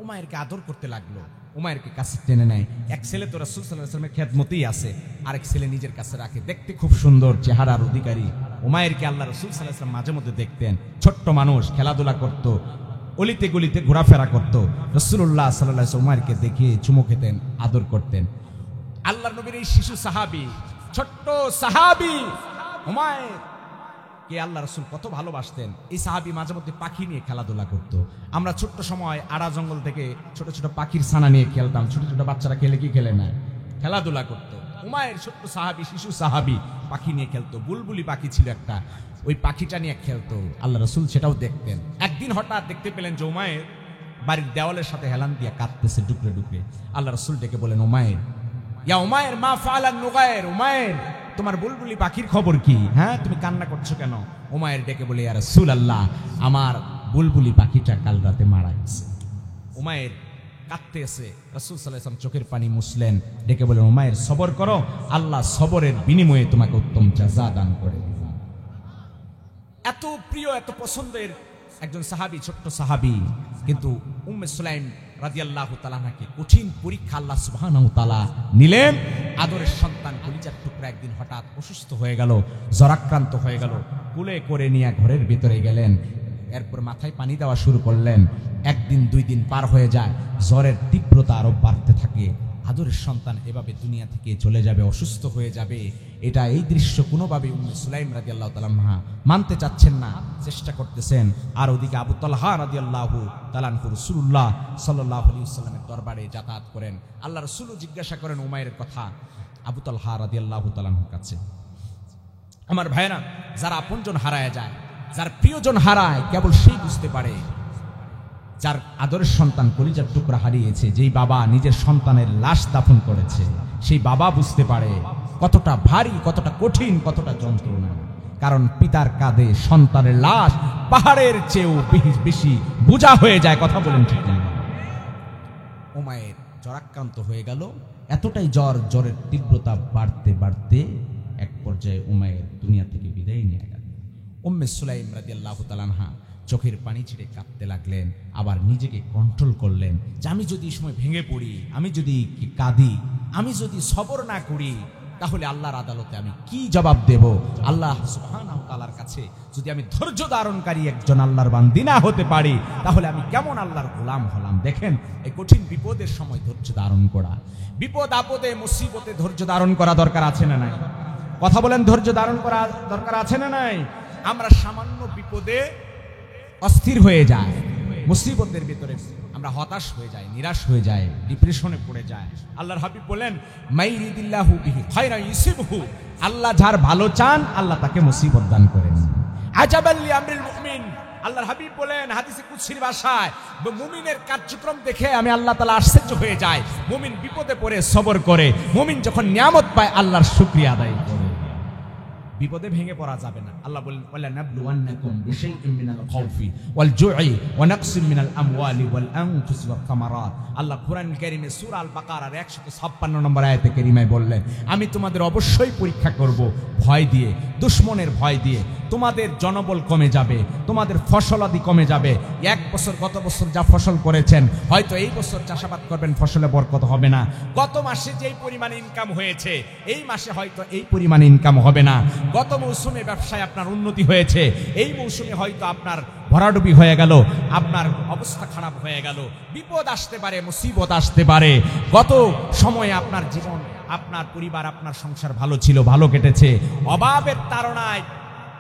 S1: উমায়েরকে আদর করতে লাগলো, উমায়েরকে কাছে টেনে নেয়। এক ছেলে তো রাসূল সাল্লাল্লাহু আলাইহি ওয়াসাল্লামের খেদমতেই আছে, আরেক ছেলে নিজের কাছে রাখে, দেখতে খুব সুন্দর চেহারার অধিকারী। উমায়েরকে আল্লাহ রাসূল সাল্লাল্লাহু আলাইহি ওয়াসাল্লাম মাঝে মধ্যে দেখতেন, ছোট্ট মানুষ, খেলাধুলা করতো, অলিতে গলিতে ঘোরাফেরা করতো। রাসূলুল্লাহ সাল্লাল্লাহু আলাইহি ওয়াসাল্লাম উমারকে দেখে চুমু খেতেন, আদর করতেন। আল্লাহর নবীর এই শিশু সাহাবী, ছোট্ট সাহাবী উমায়ের কে আল্লাহ রাসূল কত ভালোবাসতেন। এই সাহাবী মাঝে মধ্যে পাখি নিয়ে খেলাধুলা করত। আমরা ছোট্ট সময় আড়া জঙ্গল থেকে ছোট ছোট পাখির ছানা নিয়ে খেলতাম। ছোট ছোট বাচ্চারা খেলে কি খেলে না, খেলাধুলা করত। উমায়ের ছোট্ট সাহাবী, শিশু সাহাবী পাখি নিয়ে খেলতো, বুলবুলি পাখি ছিল একটা, ওই পাখিটা নিয়ে খেলতো। আল্লাহ রাসূল সেটাও দেখতেন। একদিন হঠাৎ দেখতে পেলেন যে উমায়ের বাড়ির দেওয়ালের সাথে হেলান দিয়ে কাঁদতেছে ডুকরে ডুকরে। আল্লাহ রাসূল ডেকে বলেন, উমায়ের, ইয়া উমায়ের মা ফাআলান নুগায়ের, উমায়ের তোমার বুলবুলি পাখির খবর কি? হ্যাঁ, তুমি কান্না করছো কেন? উমায়ের ডেকে বলে, ইয়া রাসূলুল্লাহ, আমার বুলবুলি পাখিটা কাল রাতে মারা গেছে। উমায়ের কাঁদতে এসে রাসূল সাল্লাল্লাহু আলাইহি ওয়াসাল্লাম চোখের পানি মুছলেন, ডেকে বলেন, উমায়ের সবর করো, আল্লাহ সবরের বিনিময়ে তোমাকে উত্তম জাযা দান করে। এত প্রিয়, এত পছন্দের একজন সাহাবী, ছোট্ট সাহাবী, কিন্তু উম্মে সুলাইম রাদিয়াল্লাহু তাআলা আনহাকে কঠিন পরীক্ষা আল্লাহ সুবহানাহু ওয়া তাআলা নিলেন। আদরের সন্তান কলিজার টুকরা একদিন হঠাৎ অসুস্থ হয়ে গেল, জ্বরাক্রান্ত হয়ে গেল, কুলে করে নিয়ে ঘরের ভিতরে গেলেন। এরপর মাথায় পানি দেওয়া শুরু করলেন। একদিন দুই দিন পার হয়ে যায়, জ্বরের তীব্রতা আরো বাড়তে থাকে। আদরের সন্তান এভাবে দুনিয়া থেকে চলে যাবে, অসুস্থ হয়ে যাবে। এটা, এই দৃশ্য কোনোভাবে উম্মে সুলাইম রাদিয়াল্লাহু তাআলা আনহা মানতে চাচ্ছেন না, চেষ্টা করতেছেন। আর ওদিকে আবু তালহা রাদিয়াল্লাহু তাআলা আনহু রাসূলুল্লাহ সাল্লাল্লাহু আলাইহি ওয়াসাল্লামের দরবারে যাতায়াত করেন। আল্লাহ রাসূলও জিজ্ঞাসা করেন উমাইরের কথা আবু তালহা রাদিয়াল্লাহু তাআলা আনহুর কাছে। আমার ভাইরা, যারা আপনজন হারায় যায়, যার প্রিয়জন হারায়, কেবল সেই বুঝতে পারে, যার আদরের সন্তান কলিজার টুকরা হারিয়েছে, যেই বাবা নিজের সন্তানের লাশ দাফন করেছে, সেই বাবা বুঝতে পারে কতটা ভারী, কতটা কঠিন, কতটা যন্ত্রণা। কারণ পিতার কাঁধে সন্তানের লাশ পাহাড়ের চেয়েও বেশি বোঝা হয়ে যায়। কথা বলেন ঠিক না? উমায়ের জ্বরাক্রান্ত হয়ে গেল। এতটাই জ্বরের তীব্রতা বাড়তে বাড়তে এক পর্যায়ে উমায়ের দুনিয়া থেকে বিদায় নিয়ে গেল। উম্মে সুলাইম রাদিয়াল্লাহু তাআলা আনহা চোখের পানি ছেড়ে কাঁদতে লাগলেন। আবার নিজেকে কন্ট্রোল করলেন যে আমি যদি এই সময় ভেঙে পড়ি, আমি যদি কাঁদি, আমি যদি সবর না করি, তাহলে আল্লাহর আদালতে আমি কি জবাব দেব? আল্লাহ সুবহানাহু ওয়া তাআলার কাছে যদি আমি ধৈর্য ধারণকারী একজন আল্লাহর বান্দী না হতে পারি, তাহলে আমি কেমন আল্লাহর গোলাম হলাম? দেখেন, এই কঠিন বিপদের সময় ধৈর্য ধারণ করা, বিপদ আপদে মুসিবতে ধৈর্য ধারণ করা দরকার আছে না নাই? কথা বলেন, ধৈর্য ধারণ করা দরকার আছে না নাই? আমরা সামান্য বিপদে অস্থির হয়ে যায়, মুসিবতের ভিতরে আমরা হতাশ হয়ে যাই, নিরাশ হয়ে যায়, ডিপ্রেশনে পড়ে যায়। আল্লাহর হাবিব বলেন, মাইরিদিল্লাহু বিহি খায়রা ইউসিবহু, আল্লাহ যার ভালো চান আল্লাহ তাকে মুসিবত দান করেন। আজাবাল লিআমরিল মুমিন, আল্লাহর হাবিব বলেন হাদিসে কুদসির ভাষায়, মুমিনের কার্যক্রম দেখে আমি আল্লাহ তাআলা আশ্চর্য হয়ে যাই। মুমিন বিপদে পড়ে সবর করে, মুমিন যখন নিয়ামত পায় আল্লাহর শুকরিয়া আদায় করে। বিপদে ভেঙে পড়া যাবে না। আল্লাহ বলেন, ওয়ালা নাবলুওয়ান্নাকুম বিশাইইন মিনাল খাউফি ওয়াল জুই ওয়া নাকসিম মিনাল আমওয়ালি ওয়াল আনফুসি ওয়াত তামারাত। আল্লাহ কুরআন কারীমে সূরা আল বাকারার 156 নম্বর আয়াতে কারীমায় বললেন, আমি তোমাদের অবশ্যই পরীক্ষা করব ভয় দিয়ে, দুশমনের ভয় দিয়ে। তোমাদের জনবল কমে যাবে, তোমাদের ফসলাদি কমে যাবে। এক বছর, গত বছর যা ফসল করেছেন, হয়তো এই বছর চাষাবাদ করবেন, ফসলে বরকত হবে না। গত মাসে যেই পরিমাণে ইনকাম হয়েছে, এই মাসে হয়তো এই পরিমাণে ইনকাম হবে না। গত মৌসুমে ব্যবসায় আপনার উন্নতি হয়েছে, এই মৌসুমে হয়তো আপনার ভরাডুবি হয়ে গেল, আপনার অবস্থা খারাপ হয়ে গেল। বিপদ আসতে পারে, মুসিবত আসতে পারে। গত সময়ে আপনার জীবন, আপনার পরিবার, আপনার সংসার ভালো ছিল, ভালো কেটেছে। অভাবের তাড়নায়,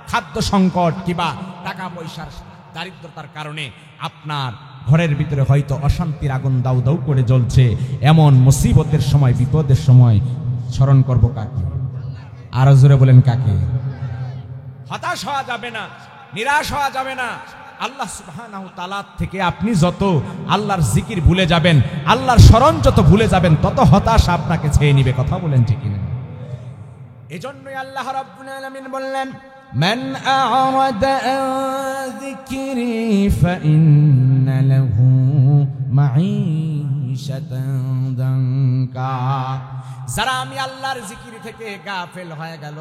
S1: খাদ্য সংকট কিংবা টাকা পয়সার দারিদ্রতার কারণে আপনার ঘরের ভিতরে হয়তো অশান্তির আগুন দাউ দাউ করে জ্বলছে। এমন মুসিবতের সময়, বিপদের সময় স্মরণ করব কাকে? আরো জোরে বলেন, কাকে? হতাশ হওয়া যাবে না, নিরাশ হওয়া যাবে না। আল্লাহ সুবহানাহু ওয়া তাআলা থেকে আপনি যত আল্লাহর জিকির ভুলে যাবেন, আল্লাহর স্মরণ যত ভুলে যাবেন, তত হতাশা আপনাকে ছেয়ে নিবে। কথা বলেন ঠিক কিনা? এজন্যই আল্লাহ রাব্বুল আলামিন বললেন, মান আ'রাদা আন যিকরি ফাইন্না লাহু মাঈশাতান দানকা। যারা আমি আল্লাহর জিকির থেকে গাফেল হয়ে গেল,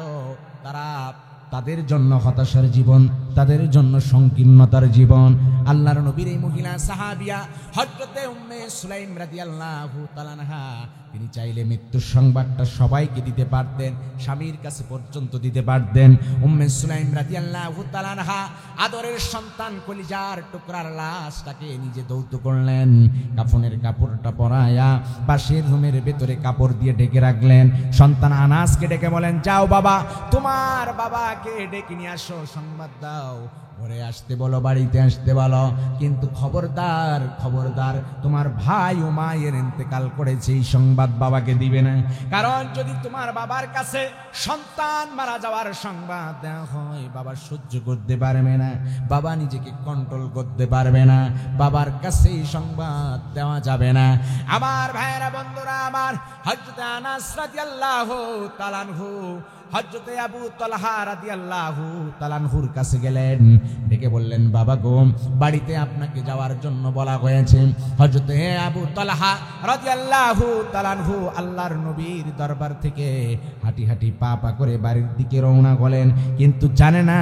S1: তাদের জন্য হতাশার জীবন, তাদের জন্য সংকীর্ণতার জীবন। আল্লাহর নবীর এই মহিলা সাহাবিয়া হযরতে উম্মে সুলাইম রাদিয়াল্লাহু তাআলা আনহা, তিনি চাইলে মৃত্যুর সংবাদটা সবাইকে দিতে পারতেন, স্বামীর কাছে পর্যন্ত দিতে পারতেন। উম্মে সুলাইম রাদিয়াল্লাহু তাআলা আনহা আদরের সন্তান কলিজার টুকরার লাশটাকে নিজে দৌত করলেন, কাফনের কাপড়টা পরায়া পাশের রুমের ভেতরে কাপড় দিয়ে ঢেকে রাখলেন। সন্তান আনাসকে ডেকে বলেন, যাও বাবা, তোমার বাবাকে ডেকে নিয়ে আসো, সংবাদ দাও ঘরে আসতে বলো, বাড়িতে আসতে বলো, কিন্তু খবরদার খবরদার তোমার ভাই উমাইর ইন্তেকাল করেছে এই সংবাদ বাবাকে দিবে না। কারণ যদি তোমার বাবার কাছে সন্তান মারা যাওয়ার সংবাদ দেওয়া হয়, বাবা সহ্য করতে পারবে না, বাবা নিজেকে কন্ট্রোল করতে পারবে না, বাবার কাছে এই সংবাদ দেওয়া যাবে না। আমার ভাইয়েরা বন্ধুরা আমার, হযরত আনাস রাদিয়াল্লাহু তাআলা আনহু হযরতে আবু তালহা রাদিয়াল্লাহু তাআলা আনহুর কাছে গেলেন, ডেকে বললেন, বাবা গো, বাড়িতে আপনাকে যাওয়ার জন্য বলা হয়েছে। হযরতে আবু তালহা রাদিয়াল্লাহু তাআলা আনহু আল্লাহর নবীর দরবার থেকে হাঁটি হাঁটি পা পা করে বাড়ির দিকে রওনা হলেন, কিন্তু জানে না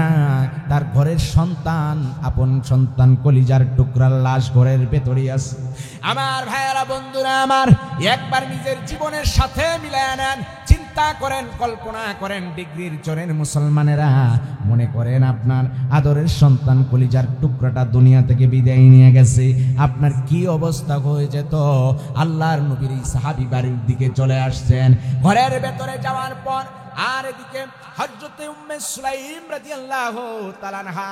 S1: তার ঘরের সন্তান, আপন সন্তান, কলিজার টুকরার লাশ ঘরের ভেতরে আছে। আমার ভাইয়েরা বন্ধুরা আমার, একবার নিজের জীবনের সাথে মিলায় নেন, চিন্তা করেন, কল্পনা করেন, ডিগ্রির চোরের মুসলমানেরা মনে করেন আপনার আদরের সন্তান, কলিজার টুকরাটা দুনিয়া থেকে বিদায় নিয়ে গেছে, আপনার কি অবস্থা হয়ে যেত। আল্লাহর নবীর এই সাহাবী বাড়ির দিকে চলে আসছেন, ঘরের ভেতরে যাওয়ার পর আর এদিকে হযরতে উম্মে সুলাইম রাদিয়াল্লাহু তাআলা আনহা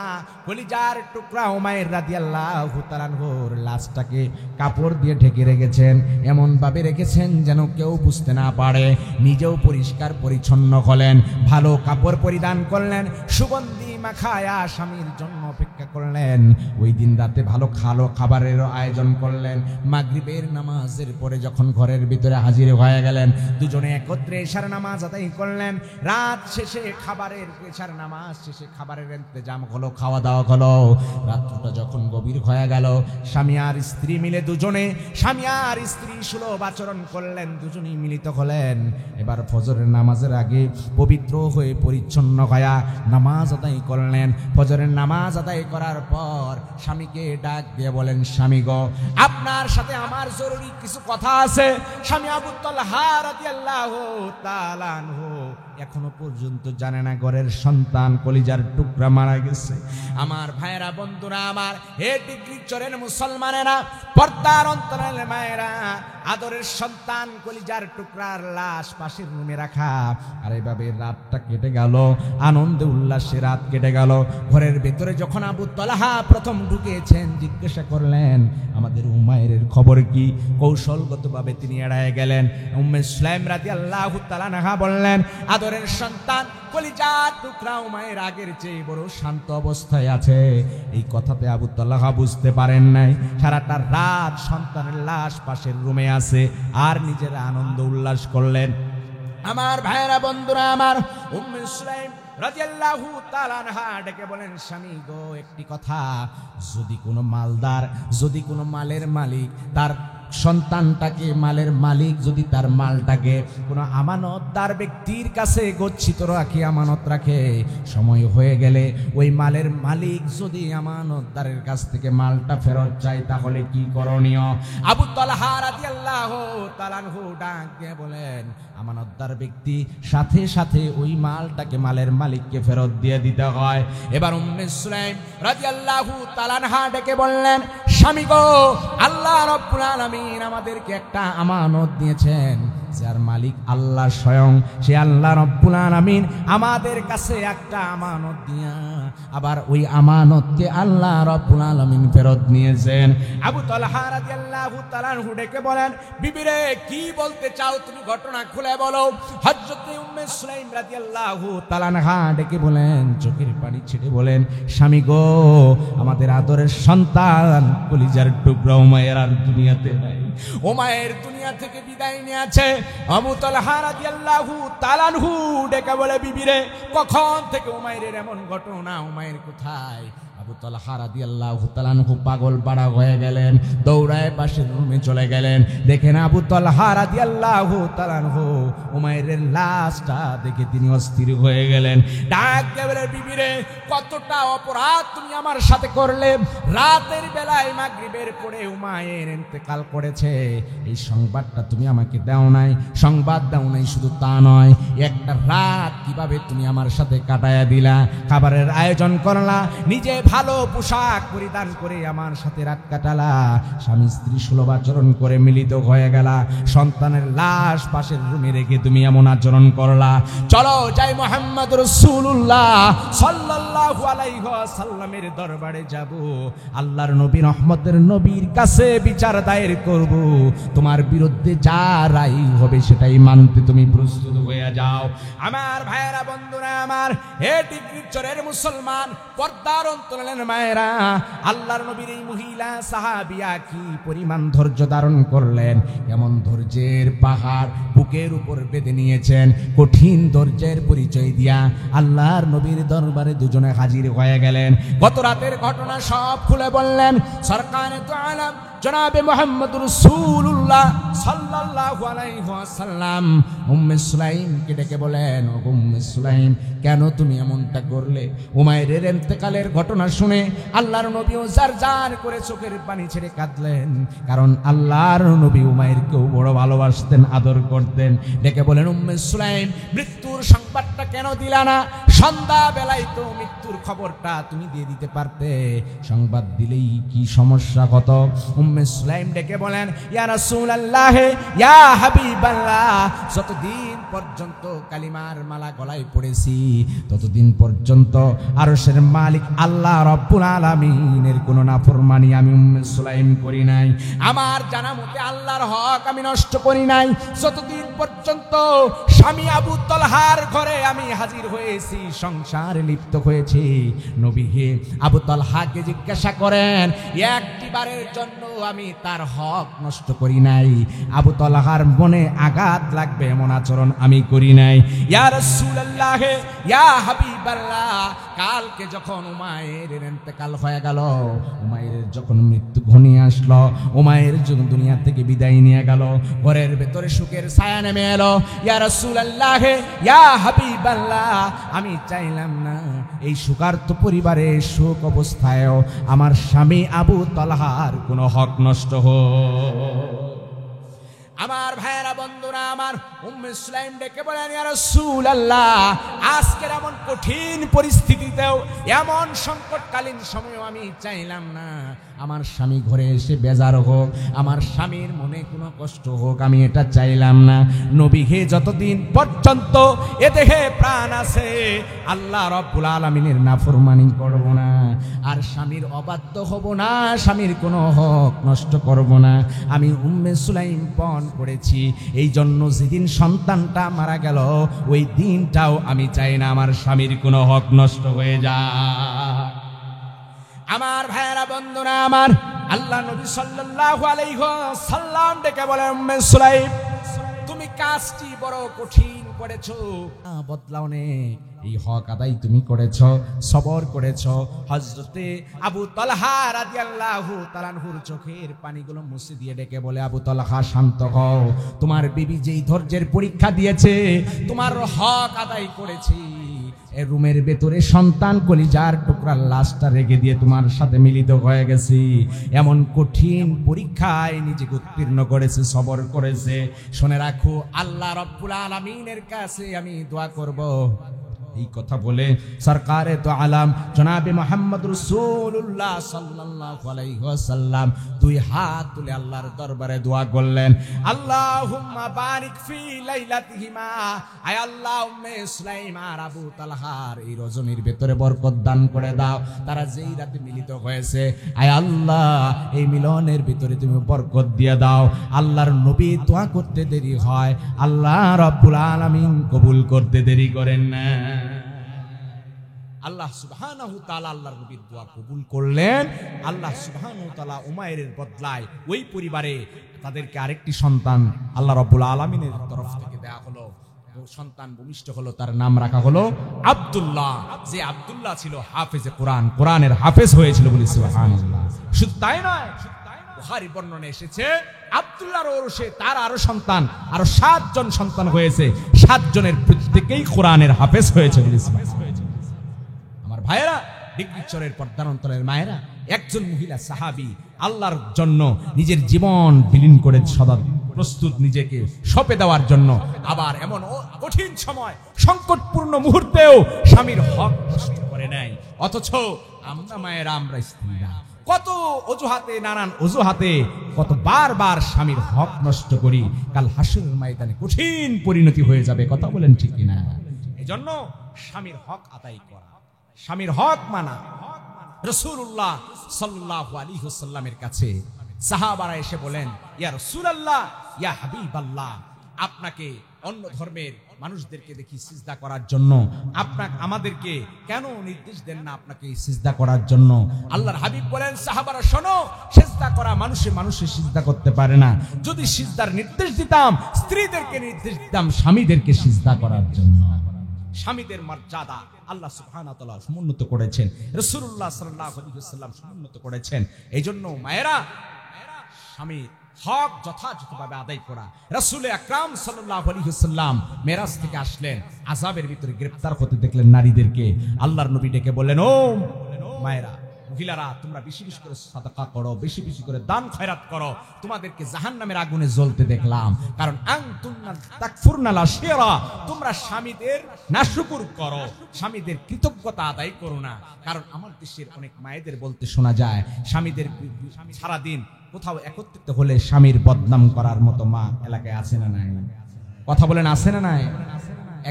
S1: কলিজার টুকরা উমাইর রাদিয়াল্লাহু তাআলা আনহুর লাশটাকে কাপড় দিয়ে ঢেকে রেখেছেন, এমন ভাবে রেখেছেন যেন কেউ বুঝতে না পারে। নিজেও পরিষ্কার পরিচ্ছন্ন হলেন, ভালো কাপড় পরিধান করলেন, সুগন্ধি মাখায়া স্বামীর জন্য অপেক্ষা করলেন। ওই দিন রাতে ভালো খাবারের আয়োজন করলেন। মাগরিবের নামাজের পরে যখন ঘরের ভিতরে হাজির হয়ে গেলেন, দুজনে একত্রে এশার নামাজ আদায় করলেন। রাত শেষে খাবারের এশার নামাজ শেষে খাবারের ইন্তজাম হলো, খাওয়া দাওয়া হলো। রাতটা যখন গভীর হয়ে গেল, স্বামী আর স্ত্রী মিলে দুজনে, স্বামী আর স্ত্রী সুলভ আচরণ করলেন, দুজনেই মিলিত হলেন। এবার ফজরের নামাজের আগে পবিত্র হয়ে পরিচ্ছন্ন হয়ে নামাজ আদায় করলেন। ফজরের নামাজ আদায় করার পর স্বামীকে ডাক দিয়ে বলেন, স্বামী গো, আপনার সাথে আমার জরুরি কিছু কথা আছে। স্বামী আবু তালহা রাদিয়াল্লাহু তাআলা আনহু এখনো পর্যন্ত জানে না ঘরের সন্তান, কলিজার টুকরা মারা গেছে। আমার ভাইয়েরা বন্ধুরা আমার, হে ডিগ্রি চোরের মুসলমানেরা, পর্দার অন্তরালের মায়েরা, আদরের সন্তান, কলিজার টুকরার লাশ পাশের রুমে রাখা। আর এইভাবে রাতটা কেটে গেল, আনন্দে উল্লাসে রাত কেটে গেল। ঘরের ভেতরে যখন আবু তালহা প্রথম ঢুকেছেন, জিজ্ঞাসা করলেন, আমাদের উমাইরের খবর কি? কৌশলগতভাবে তিনি এড়ায় গেলেন। উম্মে সুলাইম রাদিয়াল্লাহু তাআলা আনহা বললেন, আদরের সন্তান, কলিজার টুকরা উমাইর আগের চেয়ে বড় শান্ত অবস্থায় আছে। এই কথাতে আবু তালহা বুঝতে পারেন নাই, সারাটা রাত সন্তানের লাশ পাশের রুমে আছে আর নিজের আনন্দ উল্লাস করলেন। আমার ভাইয়েরা বন্ধুরা আমার, উম্মে সুলাইম রাদিয়াল্লাহু তাআলা আনহা ডেকে বলেন, স্বামী গো, একটি কথা, যদি কোনো মালদার, যদি কোনো মালের মালিক তার সন্তানটাকে, মালের মালিক যদি তার মালটাকে কোনো আমানতদার ব্যক্তির কাছে গচ্ছিত রাখে, আমানত রাখে, সময় হয়ে গেলে ওই মালের মালিক যদি আমানতদারের কাছ থেকে মালটা ফেরত চায়, তাহলে কি করণীয়? আবু তালহা রাদিয়াল্লাহু তাআলা আনহু ডাক দিয়ে বলেন, আমানতদার ব্যক্তি সাথে সাথে ওই মালটাকে মালের মালিককে ফেরত দিয়ে দিতে হয়। এবার উম্মে সুলাইম রাদিয়াল্লাহু তাআলা আনহা ডেকে বললেন, স্বামী গো, আল্লাহ রাব্বুল আলামিন আমাদেরকে একটা আমানত দিয়েছেন, যার মালিক আল্লাহ স্বয়ং, সে আল্লাহ রাব্বুল আলামিন আমাদের কাছে একটা আমানত দিয়া আবার ওই আমানতকে আল্লাহ রাব্বুল আলামিন ফেরত নিয়েছেন। আবু তালহা রাদিয়াল্লাহু তাআলা আনহু ডেকে বলেন, বিবি রে, কি বলতে চাও তুমি? ঘটনা খুলে বলো। হযরত উম্মে সুলাইম রাদিয়াল্লাহু তাআলা আনহা ডেকে বলেন, চোখের পানি ছেড়ে বলেন, স্বামী গো, আমাদের আদরের সন্তান, কলিজার টুকরা উমাইর আর দুনিয়াতে নাই। উমাইর দুনিয়া থেকে বিদায় নিয়েছে। আবু তালহা রাদিয়াল্লাহু তাআলা আনহু ডেকে বলে, বিবি রে, কখন থেকে উমাইরের এমন ঘটনা? উমাইর কোথায়? আবু তালহা রাদিয়াল্লাহু তাআলা আনহু পাগল পাড়া হয়ে গেলেন, দৌড়ায় পাশের রুমে চলে গেলেন। দেখেন আবু তালহা রাদিয়াল্লাহু তাআলা আনহু উমাইরের লাশটা দেখে তিনি অস্থির হয়ে গেলেন। ডাক দিয়ে বলে, বিবি রে, কতটা অপরাধ তুমি আমার সাথে করলে? রাতের বেলায় মাগরিবের পরে উমাইর ইন্তেকাল করেছে, এই সংবাদটা তুমি আমাকে দাও নাই। সংবাদ দাও নাই শুধু তা নয়, একটা রাত কিভাবে তুমি আমার সাথে কাটায়া দিলা, খাবারের আয়োজন করলা, নিজে ভালো পোশাক পরিধান করে আমার সাথে রাত কাটালা, স্বামী স্ত্রী সুলভ আচরণ করে মিলিত হয়ে গেলা, সন্তানের লাশ পাশের রুমে রেখে তুমি এমন আচরণ করলা। চলো যাই মুহাম্মদ রাসূলুল্লাহ সাল্লাল্লাহু সাল্লাল্লাহু আলাইহি ওয়াসাল্লামের দরবারে যাব, আল্লাহর নবী রহমতের নবীর কাছে বিচার দায়ের করব, তোমার বিরুদ্ধে যা রায় হবে সেটাই মানতে তুমি প্রস্তুত হয়ে যাও। আমার ভাইয়েরা, বন্ধুরা আমার, হে টিকরির চরের মুসলমান, পর্দার অন্তরালের মায়েরা, আল্লাহর নবীর এই মহিলা সাহাবিয়া কি পরিমাণ ধৈর্য ধারণ করলেন, এমন ধৈর্যের পাহাড় বুকের উপর বেঁধে নিয়েছেন। কঠিন ধৈর্যের পরিচয় দিয়া আল্লাহর নবীর দরবারে দুজনে হাজির হয়ে গেলেন। গত রাতের ঘটনা সব খুলে বললেন। সরকারে তো আলম জনাবে মুহাম্মদ রাসূলুল্লাহ সাল্লাল্লাহু আলাইহি ওয়াসাল্লাম উম্মে সুলাইমকে ডেকে বলেন, ও উম্মে সুলাইম, কেন তুমি এমনটা করলে? উমাইরের ইন্তেকালের ঘটনা শুনে আল্লাহর নবীও জারজার করে চোখের পানি ছেড়ে কাঁদলেন, কারণ আল্লাহর নবী উমাইরকেও বড় ভালোবাসতেন, আদর করতেন। ডেকে বলেন, উম্মে সুলাইম, মৃত্যুর সংবাদটা কেন দিলা না? সন্ধ্যা বেলায় তো মৃত্যুর খবরটা তুমি দিয়ে দিতে পারতে, সংবাদ দিলেই কি সমস্যা কত? উম্মে সুলাইম ডেকে বলেন, ইয়া রাসূলুল্লাহ, ইয়া হাবিবাল্লাহ, যতদিন পর্যন্ত কালিমার মালা গলায় পড়েছি ততদিন পর্যন্ত আরশের মালিক আল্লাহ রাব্বুল আলামিনের কোনো নাফরমানি আমি উম্মে সুলাইম করি নাই। আমার জানা মতে আল্লাহর হক আমি নষ্ট করি নাই। যতদিন পর্যন্ত স্বামী আবু তালহার ঘরে আমি হাজির হয়েছি, সংসারে লিপ্ত হয়েছি, নবী হে আবু তালহাকে জিজ্ঞাসা করেন, একটিবারের জন্য আমি তার হক নষ্ট করি নাই। আবু তালহার মনে আঘাত লাগবে এমন আচরণ আমি করি নাই। ইয়া রাসূলুল্লাহ, ইয়া হাবিবাল্লাহ, কালকে যখন উমাইরের ইন্তেকাল হয়ে গেল, উমাইরের যখন মৃত্যু ঘনিয়ে আসলো, উমাইর যখন দুনিয়া থেকে বিদায় নিয়ে গেল, ঘরের ভেতরে সুখের ছায়া নেমে এলো। ইয়া রাসূলুল্লাহ, ইয়া হাবিবাল্লাহ, আমি চাইলাম না এই সুখার্ত পরিবারে সুখ অবস্থায়ও আমার স্বামী আবু তালহার কোনো হক নষ্ট হোক। আমার ভাইয়েরা, বন্ধুরা আমার, উম্মে সুলাইম ডেকে বলেন, ইয়া রাসূলুল্লাহ, আজকের এমন কঠিন পরিস্থিতিতেও, এমন সংকটকালীন সময়েও আমি চাইলাম না আমার স্বামী ঘরে এসে বেজার হোক, আমার স্বামীর মনে কোনো কষ্ট হোক, আমি এটা চাইলাম না। নবী হে, যতদিন পর্যন্ত এ দেহে প্রাণ আছে আল্লাহ রাব্বুল আলামিনের নাফরমানি করব না, আর স্বামীর অবাধ্য হব না, স্বামীর কোনো হক নষ্ট করব না। আমি উম্মে সুলাইম পণ করেছি, এই জন্য যেদিন সন্তানটা মারা গেল ওই দিনটাও আমি চাই না আমার স্বামীর কোনো হক নষ্ট হয়ে যায়। আমার ভাইয়েরা, বন্ধুরা আমার, আল্লাহ নবী সাল্লাল্লাহু আলাইহি ওয়াসাল্লাম ডেকে বলেন, উম্মে সুলাইম, তুমি কাজটি বড় কঠিন করেছো, বদলাও নে, এই হক আদায় তুমি করেছো, সবর করেছো। হযরতে আবু তালহা রাদিয়াল্লাহু তাআলা আনহুর চোখের পানিগুলো মুছে দিয়ে ডেকে বলে, আবু তালহা, শান্ত হও, তোমার বিবি যেই ধৈর্যের পরীক্ষা দিয়েছে, তোমার হক আদায় করেছি। এই রুমের ভেতরে সন্তান কলিজার টুকরা লাশটা রেখে দিয়ে তোমার সাথে মিলিত হয়ে গেছি। এমন কঠিন পরীক্ষায় নিজেকে উত্তীর্ণ করেছে, সবর করেছে। শুনে রাখো, আল্লাহ রাব্বুল আলামিনের কাছে আমি দোয়া করব। এই কথা বলে সরকারে তো আলম জনাবে মুহাম্মদ রাসূলুল্লাহ সাল্লাল্লাহু আলাইহি ওয়াসাল্লাম দুই হাত তুলে আল্লাহর দরবারে দোয়া করলেন, আল্লাহুম্মা বারিক ফি লাইলাতিহিমা, আয় আল্লাহ, উম্মে সুলাইম আর আবু তালহার এই রজনীর ভেতরে বরকত দান করে দাও। তারা যেই রাতে মিলিত হয়েছে, আয় আল্লাহ, এই মিলনের ভিতরে তুমি বরকত দিয়ে দাও। আল্লাহর নবী দোয়া করতে দেরি হয়, আল্লাহ রাব্বুল আলামিন কবুল করতে দেরি করেন না। আল্লাহ সুবহানাহু তাআলা আল্লাহর নবীর দোয়া কবুল করলেন। আল্লাহ সুবহানাহু তাআলা উমাইরের বদলায় ওই পরিবারে তাদেরকে আরেকটি সন্তান আল্লাহ রাব্বুল আলামিনের তরফ থেকে দেয়া হলো। সন্তান ভূমিষ্ঠ হলো, তার নাম রাখা হলো আব্দুল্লাহ। যে আব্দুল্লাহ ছিল হাফেজে কোরআন, কোরআনের হাফেজ হয়েছিল বলি সুবহানাল্লাহ। শুধু তাই নয়, বুখারী বর্ণনা এসেছে আব্দুল্লাহর ওরসে তার আরো সন্তান, আরো 7 জন সন্তান হয়েছে। 7 জনের প্রত্যেকেই কোরআনের হাফেজ হয়েছে বলি সুবহানাল্লাহ। আমার ভাইয়েরা, ডিগ্রিচরের পর্দার অন্তরের মায়েরা, একজন মহিলা সাহাবী আল্লাহর জন্য নিজের জীবন বিলীন করে সদা প্রস্তুত নিজেকে সঁপে দেওয়ার জন্য। আবার এমন কঠিন সময়, সংকটপূর্ণ মুহূর্তেও স্বামীর হক নষ্ট করে নেয়। অথচ আমরা মায়েরা, আমরা স্ত্রীরা কত অজুহাতে, নানান অজুহাতে কত বারবার স্বামীর হক নষ্ট করি। কাল হাসরের ময়দানে কঠিন পরিণতি হয়ে যাবে। কথা বলেন ঠিক কিনা? এজন্য স্বামীর হক আদায় করা, স্বামীর হক মানা। রাসূলুল্লাহ সাল্লাল্লাহু আলাইহি ওয়াসাল্লামের কাছে সাহাবারা এসে বলেন, ইয়া রাসূলুল্লাহ, ইয়া হাবিবাল্লাহ, আপনাকে অন্য ধর্মের মানুষদেরকে দেখি সিজদা করার জন্য, আমাদেরকে কেন নির্দেশ দেন না আপনাকে সিজদা করার জন্য? আল্লাহর হাবিব বলেন, সাহাবারা শোনো, সিজদা করা মানুষে সিজদা করতে পারে না। যদি সিজদার নির্দেশ দিতাম, স্ত্রীদেরকে নির্দেশ দিতাম স্বামীদেরকে সিজদা করার জন্য। স্বামীদের মর্যাদা আল্লাহ সুবহানাহু ওয়া তাআলা সমুন্নত করেছেন, রাসূলুল্লাহ সাল্লাল্লাহু আলাইহি ওয়াসাল্লাম সমুন্নত করেছেন। এইজন্য মায়েরা, স্বামীর হক যথাযথভাবে আদায় করা। রাসূল আকরাম সাল্লাল্লাহু আলাইহি ওয়াসাল্লাম মেরাজ থেকে আসলেন, আযাবের ভিতরে গ্রেফতার হতে দেখলেন নারীদেরকে। আল্লাহর নবী ডেকে বললেন, ও মায়েরা, মহিলারা, তোমরা বেশি বেশি করে সাদাকা করো, বেশি বেশি করে দান খয়রাত করো, তোমাদেরকে জাহান্নামের আগুনে জ্বলতে দেখলাম। কারণ আনতুন্না তাকফুরনাল আশিরা, তোমরা স্বামীদের নাশুকুর করো, স্বামীদের কৃতজ্ঞতা আদায় করো না। কারণ আমার দেশের অনেক মায়েদের বলতে শোনা যায়, স্বামীদের সারাদিন কোথাও একত্রিত হলে স্বামীর বদনাম করার মতো মা এলাকায় আছে না নাই? কথা বলেন, আছে না নাই?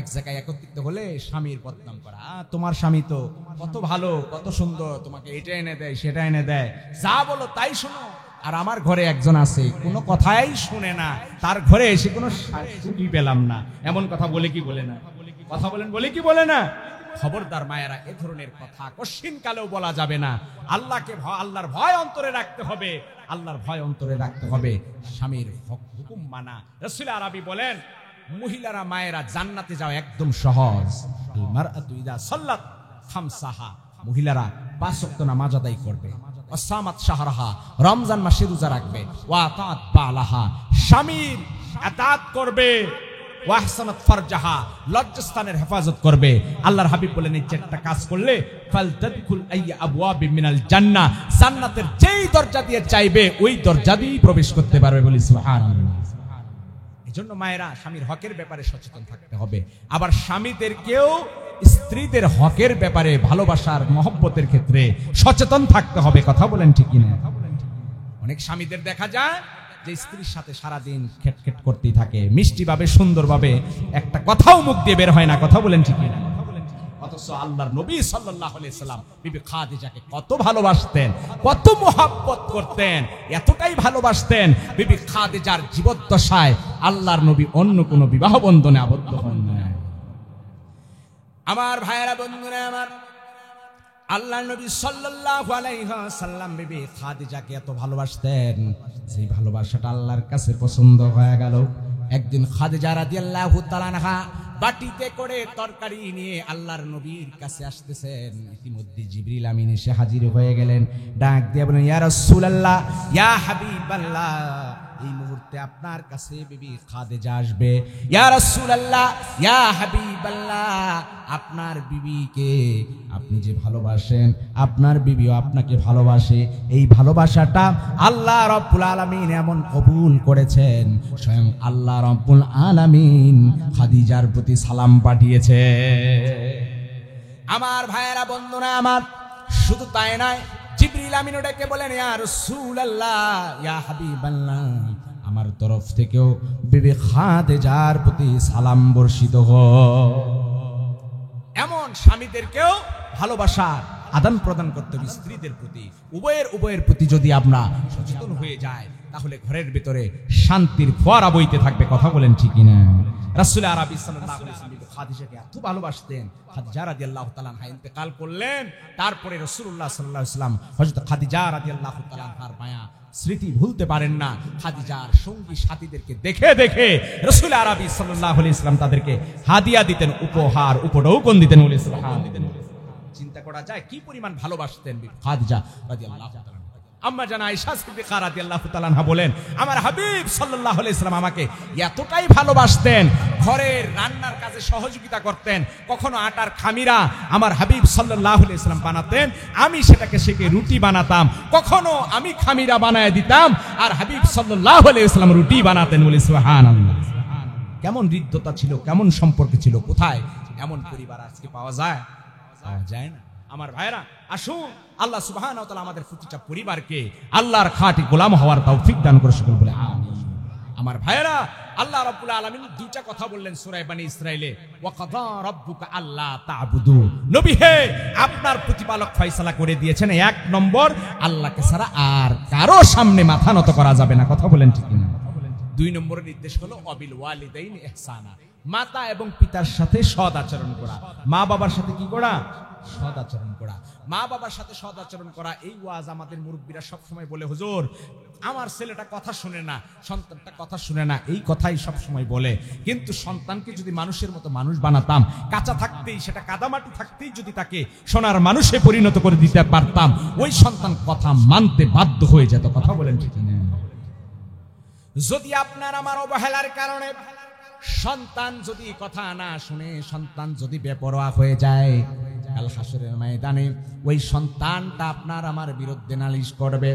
S1: এক জায়গায় একত্রিত হলে স্বামীর বদনাম করা, তোমার স্বামী তো কত ভালো, কত সুন্দর, তোমাকে এটা এনে দেয়, সেটা এনে দেয়, যা বলো তাই শোনো। আর আমার ঘরে একজন আছে, কোনো কথাই শুনে না, তার ঘরে এসে কোনো শান্তি পেলাম না। এমন কথা বলে কি বলে না? কথা বলেন, বলে কি বলে না? খবরদার মায়েরা, এ ধরনের কথা কশিন কালেও বলা যাবে না। আল্লাহর ভয় অন্তরে রাখতে হবে, আল্লাহর ভয় অন্তরে রাখতে হবে। স্বামীর হুকুম মানা। রাসূল আরবি বলেন, মহিলারা, মায়েরা, জান্নাতে যাওয়া একদম সহজ। আল মারআতু ইযা সাল্লাত খামসাহা, মহিলারা 5 ওয়াক্ত নামাজ আদায় করবে, ওয়াসামাত শাহরাহা, রমজান মাসে রোজা রাখবে, ওয়া আতাত বালাহা, স্বামীর আতাত করবে, ওয়া আহসানাত ফারজাহা, লজ্জাস্থানের হেফাজত করবে। আল্লাহর হাবিব বলেন, এই 4টা কাজ করলে ফালতাদখুল আইয়া আবওয়াবি মিনাল জান্নাহ, জান্নাতের যেই দরজা দিয়ে চাইবে ওই দরজা দিয়েই প্রবেশ করতে পারবে। বলি সুবহানাল্লাহ। এজন্য মায়েরা, স্বামীর হকের ব্যাপারে সচেতন থাকতে হবে। আবার স্বামীদেরকেও স্ত্রীদের হকের ব্যাপারে, ভালোবাসার মহব্বতের ক্ষেত্রে সচেতন থাকতে হবে। কথা বলেন ঠিক কিনা? অনেক স্বামীদের দেখা যায় যে স্ত্রীর সাথে সারাদিন খেটখেট করতেই থাকে, মিষ্টি ভাবে, সুন্দর ভাবে একটা কথাও মুখ দিয়ে বের হয় না। কথা বলেন ঠিক কিনা? অথচ আল্লাহর নবী সাল্লাল্লাহু আলাইহি সাল্লাম বিবি খাদিজাকে কত ভালোবাসতেন, কত মোহাব্বত করতেন, এতটাই ভালোবাসতেন, বিবি খাদিজার জীবদ্দশায় আল্লাহর নবী অন্য কোনো বিবাহ বন্ধনে আবদ্ধ হন না। আমার ভাইয়েরা, বন্ধুরা আমার, আল্লাহর নবী সাল্লাল্লাহু আলাইহি ওয়াসাল্লাম বিবি খাদিজাকে এত ভালোবাসতেন, সেই ভালোবাসাটা আল্লাহর কাছে পছন্দ হয়ে গেল। একদিন খাদিজা রাদিয়াল্লাহু তাআলা আনহা বাটিতে করে তরকারি নিয়ে আল্লাহর নবীর কাছে আসতেছেন। ইতিমধ্যে জিবরিল আমিন এসে হাজির হয়ে গেলেন। ডাক দিয়ে বলেন, ইয়া রাসূলুল্লাহ, ইয়া হাবিবাল্লাহ, এই মুহূর্তে আপনার কাছে বিবি খাদিজা আসবে। ইয়া রাসূলুল্লাহ, ইয়া হাবিবাল্লাহ, আপনার বিবিকে আপনি যে ভালোবাসেন, আপনার বিবিও আপনাকে ভালোবাসে। এই ভালোবাসাটা আল্লাহ রাব্বুল আলামিন এমন কবুল করেছেন, স্বয়ং আল্লাহ রাব্বুল আলামিন খাদিজার প্রতি সালাম পাঠিয়েছে। আমার ভাইয়েরা, বন্ধুরা আমার, শুধু তাই নয়, জিবরিল আমিন ডেকে বলেন, ইয়া রাসূলুল্লাহ, ইয়া হাবিবাল্লাহ, আমার তরফ থেকেও বিবি খাদিজার প্রতি সালাম বর্ষিত হোক। এমন স্বামীদেরকেও ভালোবাসা আদান প্রদান করতে হবে স্ত্রীদের প্রতি। উভয়ের প্রতি যদি আমরা সচেতন হয়ে যাই, তাহলে ঘরের ভিতরে শান্তির ফোয়ারা বইতে থাকবে। কথা বলেন ঠিক কিনা? রাসূল আরবি সাল্লাল্লাহু আলাইহি ওয়াসাল্লাম খাদিজাকে এত ভালোবাসতেন, খাদিজা রাদিয়াল্লাহু তাআলা আনহা ইন্তেকাল করলেন, তারপরে রাসূলুল্লাহ সাল্লাল্লাহু আলাইহি ওয়াসাল্লাম হযরত খাদিজা রাদিয়াল্লাহু তাআলা আনহার মায়া স্মৃতি ভুলতে পারেন না। খাদিজার সঙ্গী সাথীদেরকে দেখে দেখে রাসূল আরবি সাল্লাল্লাহু আলাইহি ওয়াসাল্লাম তাদেরকে হাদিয়া দিতেন, উপহার, উপঢৌকন দিতেন। চিন্তা করা যায় কি পরিমাণ ভালোবাসতেন খাদিজা রাদিয়াল্লাহু তাআলা। আম্মা জানা আয়েশা সিদ্দিকা রাদিয়াল্লাহু তাআলা আনহা বলেন, আমার হাবিব সাল্লাল্লাহু আলাইহি ওয়াসাল্লাম আমাকে এতটাই ভালোবাসতেন, ঘরের রান্নার কাজে সহযোগিতা করতেন। কখনো আটার খামিরা আমার হাবিব সাল্লাল্লাহু আলাইহি ওয়াসাল্লাম বানাতেন, আমি সেটাকে সেকে রুটি বানাতাম। কখনো আমি খামিরা বানায় দিতাম আর হাবিব সাল্লাল্লাহু আলাইহি ওয়াসাল্লাম রুটি বানাতেন। বলি সুবহানাল্লাহ। কেমন হৃদ্যতা ছিল, কেমন সম্পর্ক ছিল! কোথায় এমন পরিবার আজকে পাওয়া যায়? পাওয়া যায় না। আমার ভাইরা, আসুন আল্লাহ সুবহানাহু ওয়া তাআলা আমাদের প্রতিটা পরিবারকে আল্লাহর খাঁটি গোলাম হওয়ার তৌফিক দান করে সকল বলে আমিন। আমার ভাইরা, আল্লাহ রাব্বুল আলামিন দুইটা কথা বললেন সূরা বনী ইসরাইলে, ওয়া কাযা রাব্বুকা আল্লা তা'বুদু। নবী হে, আপনার প্রতিপালক ফয়সালা করে দিয়েছেন, এক নম্বর আল্লাহকে ছাড়া আর কারো সামনে মাথা নত করা যাবে না। কথা বলেন ঠিক না? দুই নম্বরের নির্দেশ হলো অবিল ওয়ালিদাইনি ইহসানা, মাতা এবং পিতার সাথে সৎ আচরণ করা। মা বাবার সাথে কি করা? সৎ আচরণ করা। মা বাবার সাথে সৎ আচরণ করা। এই ওয়াজ আমাদের মুরব্বীরা সবসময় বলে, হুজুর আমার ছেলেটা কথা শুনে না, সন্তানটা কথা শুনে না, এই কথাই সবসময় বলে। কিন্তু সন্তানকে যদি মানুষের মতো মানুষ বানাতাম, কাঁচা থাকতেই, সেটা কাদামাটি থাকতেই যদি তাকে সোনার মানুষে পরিণত করে দিতে পারতাম, ওই সন্তান কথা মানতে বাধ্য হয়ে যেত। কথা বলেন ঠিক না? যদি আপনার আমার অবহেলার কারণে সন্তান যদি কথা না শুনে, সন্তান যদি বেপরোয়া হয়ে যায়, কাল হাসরের ময়দানে ওই সন্তানটা আপনার আমার বিরুদ্ধে নালিশ করবে।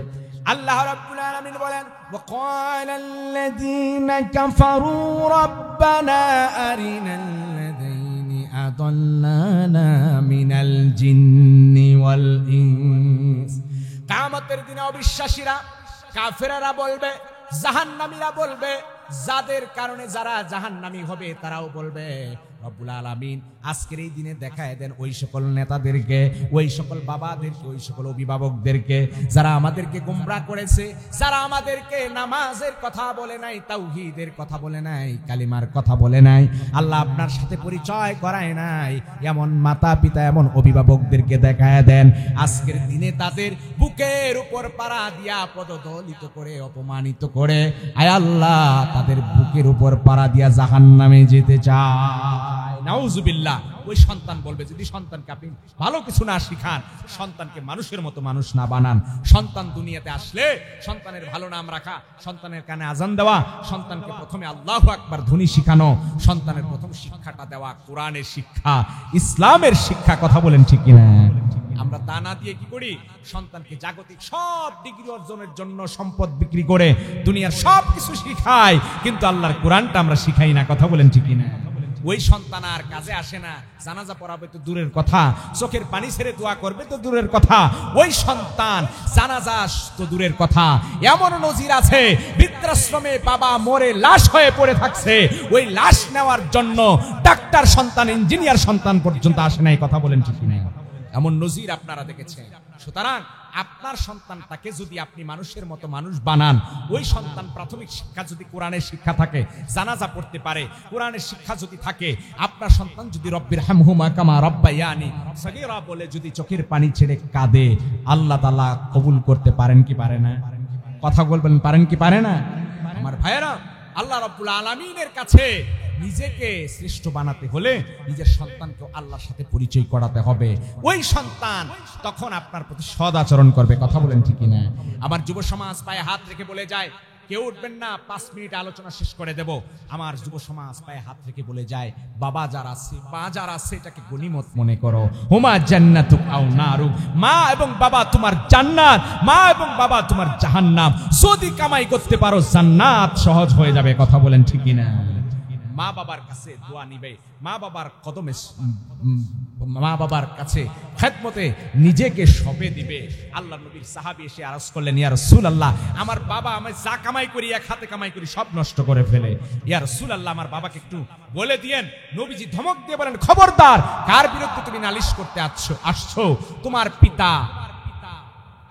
S1: আল্লাহ রাব্বুল আলামিন বলেন, ওয়াকালাল্লাযীনা কাফারু রাব্বানা আরিনাল্লাযীনি আদাল্লানা মিনাল জিন্নি ওয়াল ইনস। কিয়ামতের দিনে অবিশ্বাসীরা, কাফেররা বলবে, জাহান্নামীরা বলবে, যাদের কারণে যারা জাহান্নামী হবে তারাও বলবে, রব্বুল আলামিন আজকের এই দিনে দেখায় দেন ওই সকল নেতাদেরকে, ওই সকল বাবাদেরকে, ওই সকল অভিভাবকদেরকে যারা আমাদেরকে গোমরাহ করেছে, যারা আমাদেরকে নামাজের কথা বলে নাই, তাওহীদের কথা বলে নাই, কালিমার কথা বলে নাই, আল্লাহ আপনার সাথে পরিচয় করায় নাই, এমন মাতা পিতা, এমন অভিভাবকদেরকে দেখায় দেন। আজকের দিনে তাদের বুকের উপর পাড়া দিয়া পদদলিত করে, অপমানিত করে, আয় আল্লাহ তাদের বুকের উপর পাড়া দিয়া জাহান্নামে যেতে চায়। নাউজুবিল্লাহ। ওই সন্তান বলবে, যদি সন্তানকে আপনি ভালো কিছু না শিখান, সন্তানকে মানুষের মতো মানুষ না বানান, সন্তান দুনিয়াতে আসলে সন্তানের ভালো নাম রাখা, সন্তানের কানে আজান দেওয়া, সন্তানকে প্রথমে আল্লাহু আকবার ধ্বনি শিখানো, সন্তানের প্রথম শিক্ষাটা দেওয়া কোরআনের শিক্ষা, ইসলামের শিক্ষা। কথা বলেন ঠিক কিনা? আমরা তা না দিয়ে কি করি? সন্তানকে জাগতিক সব ডিগ্রি অর্জনের জন্য সম্পদ বিক্রি করে দুনিয়ার সব কিছু শিখাই, কিন্তু আল্লাহর কোরআনটা আমরা শিখাই না। কথা বলেন ঠিক কিনা? ওই সন্তান আর কাজে আসে না, জানাজা পড়াবে তো দূরের কথা, চোখের পানি ছেড়ে দোয়া করবে তো দূরের কথা, ওই সন্তান জানাজা তো দূরের কথা। এমন নজির আছে, বৃদ্ধাশ্রমে বাবা মরে লাশ হয়ে পড়ে থাকছে, ওই লাশ নেওয়ার জন্য ডাক্তার সন্তান, ইঞ্জিনিয়ার সন্তান পর্যন্ত আসে নাই। কথা বলেন ঠিক কিনা? এমন নজির আপনারা দেখেছেন। সুতরাং আপনার সন্তানটাকে যদি আপনি মানুষের মতো মানুষ বানান, ওই সন্তান প্রাথমিক শিক্ষা যদি কোরআনের শিক্ষা থাকে, জানাজা পড়তে পারে, কোরআনের শিক্ষা যদি থাকে, আপনার সন্তান যদি রব্বির হামহুমা কামা রাব্বায়ানি সগীরা বলে যদি চোখের পানি ছেড়ে কাঁদে, আল্লাহ তাআলা কবুল করতে পারেন কি পারে না? কথা বলবেন, পারেন কি পারে না? আমার ভাইয়েরা, আল্লাহ রাব্বুল আলামিনের কাছে নিজেকে শ্রেষ্ঠ বানাতে হলে নিজের সন্তানকে আল্লাহর সাথে পরিচয় করাতে হবে। ওই সন্তান তখন আপনার প্রতি সদ আচরণ করবে। কথা বলেন ঠিক কিনা? আমার যুব সমাজ পায়ে হাত রেখে বলে যায়, কেউ উঠবেন না, 5 মিনিট আলোচনা শেষ করে দেব। আমার যুব সমাজ পায়ে হাত রেখে বলে যায়, বাবা যারা আছে, মা যারা আছে, এটাকে গনিমত মনে করো। হুমা জান্নাতুক আও নারু, মা এবং বাবা তোমার জান্নাত, মা এবং বাবা তোমার জাহান্নাম। যদি কামাই করতে পারো, জান্নাত সহজ হয়ে যাবে। কথা বলেন ঠিক কিনা? মা বাবার কাছে দোয়া নিবে, মা বাবার কদমে, মা বাবার কাছে খেদমতে নিজেকে সঁপে দিবে। আল্লাহ নবীর সাহাবী এসে আরজ করলেন, ইয়া রাসূলুল্লাহ, আমার বাবা আমি যা কামাই করি, এক হাতে কামাই করি, সব নষ্ট করে ফেলে। ইয়া রাসূলুল্লাহ, আমার বাবাকে একটু বলে দিয়েন। নবীজি ধমক দিয়ে বলেন, খবরদার, কার বিরুদ্ধে তুমি নালিশ করতে আসছো? তোমার পিতা,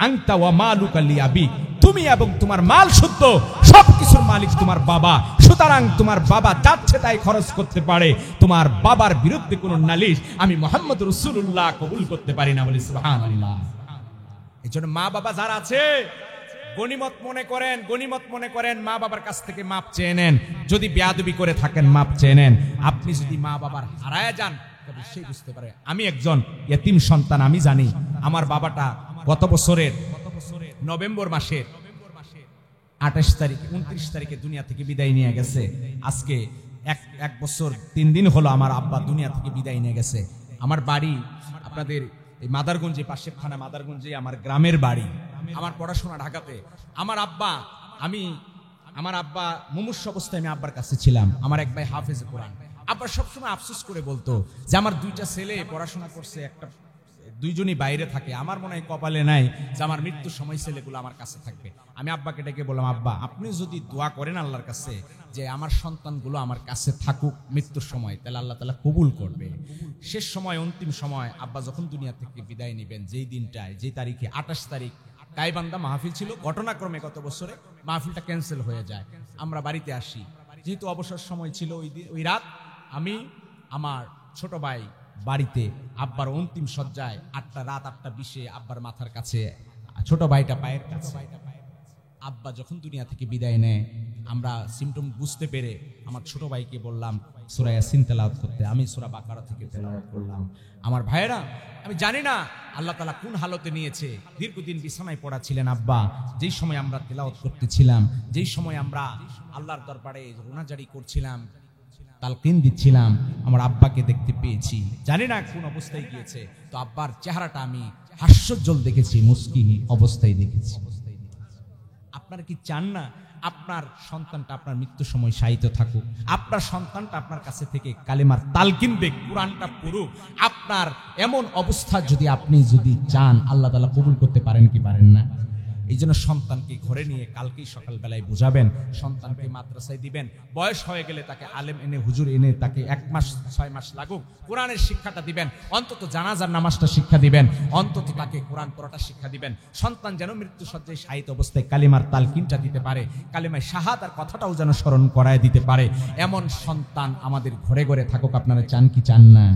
S1: আনতা ওয়া মালুকা লিআবি, তুমি এবং তোমার মাল শুদ্ধ, সবকিছুর মালিক তোমার বাবা। সুতরাং তোমার বাবা যাচ্ছে তাই খরচ করতে পারে, তোমার বাবার বিরুদ্ধে কোন নালিশ আমি মুহাম্মদ রাসূলুল্লাহ কবুল করতে পারি না। বলি সুবহানাল্লাহ। এজন্য মা বাবা যারা আছে গনিমত মনে করেন, গনিমত মনে করেন, মা বাবার কাছ থেকে মাপ চেয়ে নেন। যদি বেয়াদবি করে থাকেন মাপ চেয়ে নেন। আপনি যদি মা বাবার হারায় যান, তবে সেই বুঝতে পারে আমি একজন ইতিম সন্তান। আমি জানি আমার বাবাটা গত বছরের নভেম্বর মাসের 28 তারিখ 29 তারিখে দুনিয়া থেকে বিদায় নিয়ে গেছে। আজকে এক বছর 3 দিন হলো আমার আব্বা দুনিয়া থেকে বিদায় নিয়ে গেছে। আমার বাড়ি আপনাদের এই মাদারগঞ্জে, পাশের থানা মাদারগঞ্জে আমার গ্রামের বাড়ি। আমার পড়াশোনা ঢাকাতে। আমার আব্বা মুমূর্ষ অবস্থায় আমি আব্বার কাছে ছিলাম। আমার এক ভাই হাফেজ কোরআন। আব্বা সবসময় আফসোস করে বলতো যে আমার 2টা ছেলে পড়াশোনা করছে, দুইজনই বাইরে থাকে। আমার মনে হয় কপালে নাই যে আমার মৃত্যুর সময় ছেলেগুলো আমার কাছে থাকবে। আমি আব্বাকে ডেকে বললাম, আব্বা আপনি যদি দোয়া করেন আল্লাহর কাছে যে আমার সন্তানগুলো আমার কাছে থাকুক মৃত্যুর সময়, তাহলে আল্লাহ তাআলা কবুল করবে। শেষ সময়, অন্তিম সময় আব্বা যখন দুনিয়া থেকে বিদায় নেবেন, যেই দিনটায়, যেই তারিখে 28 তারিখ গাইবান্ধা মাহফিল ছিল, ঘটনাক্রমে গত বছরে মাহফিলটা ক্যান্সেল হয়ে যায়। আমরা বাড়িতে আসি, যেহেতু অবসর সময় ছিল ওই রাত, আমি আমার ছোট ভাই বাড়িতে আব্বার অন্তিম সজ্জায়, রাত 8:20 আব্বার মাথার কাছে, ছোট ভাইটা পায়ের কাছে। আব্বা যখন দুনিয়া থেকে বিদায় নেয়, আমরা সিমটম বুঝতে পেরে আমার ছোট ভাইকে বললাম সূরা ইয়াসিন তেলাওয়াত করতে। আমি সূরা বাকারা থেকে তেলাওয়াত করলাম। আমার ভাইয়েরা, আমি জানি না আল্লাহ তাআলা কোন হালতে নিয়েছে। দীর্ঘদিন বিছানায় পড়া ছিলেন আব্বা। যেই সময় আমরা তেলাওয়াত করতেছিলাম, যেই সময় আমরা আল্লাহর দরবারে রোনাজারি করছিলাম, তালকিন দিচ্ছিলাম, আমার আব্বাকে দেখতে পেয়েছি। জানি না কোন অবস্থায় গিয়েছে। তো আব্বার চেহারাটা আমি হাস্যোজ্জ্বল দেখেছি, মুস্কি অবস্থায় দেখেছি। আপনারা কি চান না আপনার সন্তানটা আপনার মৃত্যুর সময় শায়িত থাকুক? আপনার সন্তানটা আপনার কাছে থেকে কালেমার তালকিন দেখ, কোরআনটা পড়ুক। আপনার এমন অবস্থা আপনি যদি চান, আল্লাহ তাআলা কবুল করতে পারেন কি পারেন না? এই জন্য সন্তানকে ঘরে নিয়ে কালকেই সকালবেলায় বুঝাবেন, সন্তানকে মাদ্রাসায় দিবেন। বয়স হয়ে গেলে তাকে আলেম এনে, হুজুর এনে, তাকে 1 মাস 6 মাস লাগুক কোরআনের শিক্ষাটা দিবেন, অন্তত জানাজার নামাজটা শিক্ষা দিবেন, অন্তত তাকে কোরআন পড়াটা শিক্ষা দিবেন। সন্তান যেন মৃত্যুসজ্জায় শায়িত অবস্থায় কালিমার তালকিনটা দিতে পারে, কালিমায় শাহাদার কথাটাও যেন স্মরণ করায় দিতে পারে। এমন সন্তান আমাদের ঘরে ঘরে থাকুক। আপনারা চান কি চান না?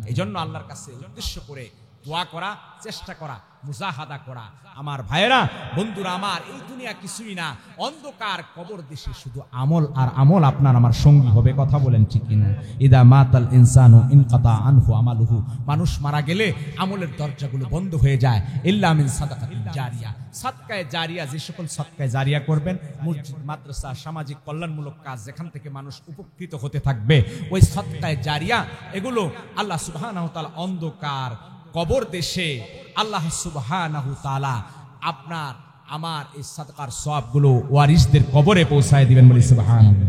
S1: এই জন্য আল্লাহর কাছে উদ্দেশ্য করে দোয়া করা, চেষ্টা করা, মুজাহাদা করা। আমার ভাইয়েরা, বন্ধুরা আমার, এই দুনিয়া কিছুই না, অন্ধকার কবর দেশে শুধু আমল আর আমল আপনার আমার সঙ্গী হবে। কথা বলেন ঠিক কিনা? ইদা মাতাল ইনসানু ইনকাতা আনহু আমালুহু, মানুষ মারা গেলে আমলের দরজাগুলো বন্ধ হয়ে যায়। ইল্লা মিন সাদাকাতিন জারিয়া, সাদকায়ে জারিয়া, যে সকল সাদকায়ে জারিয়া করবেন, মসজিদ, মাদ্রাসা, সামাজিক কল্যাণমূলক কাজ, যেখান থেকে মানুষ উপকৃত হতে থাকবে, ওই সাদকায়ে জারিয়া, এগুলো আল্লাহ সুবহানাহু ওয়া তাআলা অন্ধকার কবর দেশে আল্লাহ সুবহানাহু তাআলা আপনার আমার এই সাদকার সওয়াবগুলো ওয়ারিসদের কবরে পৌঁছায় দিবেন। বলি সুবহানাল্লাহ।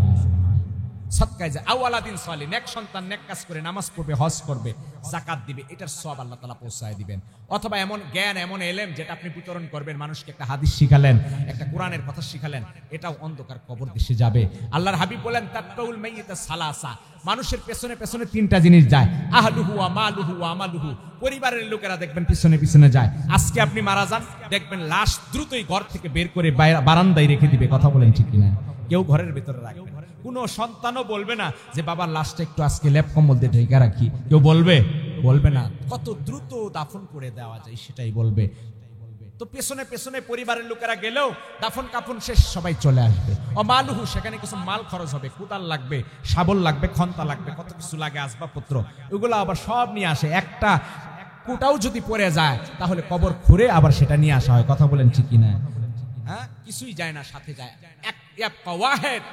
S1: সাদকায়ে জারিয়া, আওয়ালাদিন সালিহ, নেক সন্তান নেক কাজ করে, নামাজ পড়বে, হজ করবে, যাকাত দিবে, এটার সওয়াব আল্লাহ তাআলা পৌঁছায় দিবেন। অথবা এমন জ্ঞান, এমন ইলম যেটা আপনি বিতরণ করবেন, মানুষকে একটা হাদিস শিখালেন, একটা কোরআনের কথা শিখালেন, এটাও অন্ধকার কবর দেশে যাবে। আল্লাহর হাবিব বলেন, তাতবাউল মাইয়িতা সালাসা, মানুষের পেছনে পেছনে 3টা জিনিস যায়, আহলুহু ওয়া মালুহু ওয়া আমালুহু, পরিবারের লোকেরা দেখবেন পিছনে পিছনে যায়। আজকে আপনি মারা যান, দেখবেন লাশ দ্রুতই ঘর থেকে বের করে বারান্দায় রেখে দিবে। কথা বলেন ঠিক কিনা? কেউ ঘরের ভিতরে রাখবে না। কোনো সন্তানও বলবে না যে বাবার লাশটা একটু আজকে লেপ কম্বল দিয়ে ঢেকে রাখি। কেউ বলবে না। কত দ্রুত দাফন করে দেওয়া যায় সেটাই বলবে। তো পেছনে পেছনে পরিবারের লোকেরা গেলেও দাফন কাফন শেষ, সবাই চলে আসবে। ও মালুহু, সেখানে কিছু মাল খরচ হবে, কোদাল লাগবে, শাবল লাগবে, খন্তা লাগবে, কত কিছু লাগে, আসবাবপত্র, ওগুলো আবার সব নিয়ে আসে। একটা কোটাও যদি পড়ে যায় তাহলে কবর খুঁড়ে আবার সেটা নিয়ে আসা হয়। কথা বলেন ঠিক কিনা? হ্যাঁ, কিছুই যায় না, সাথে যায় এক ওয়াহিদ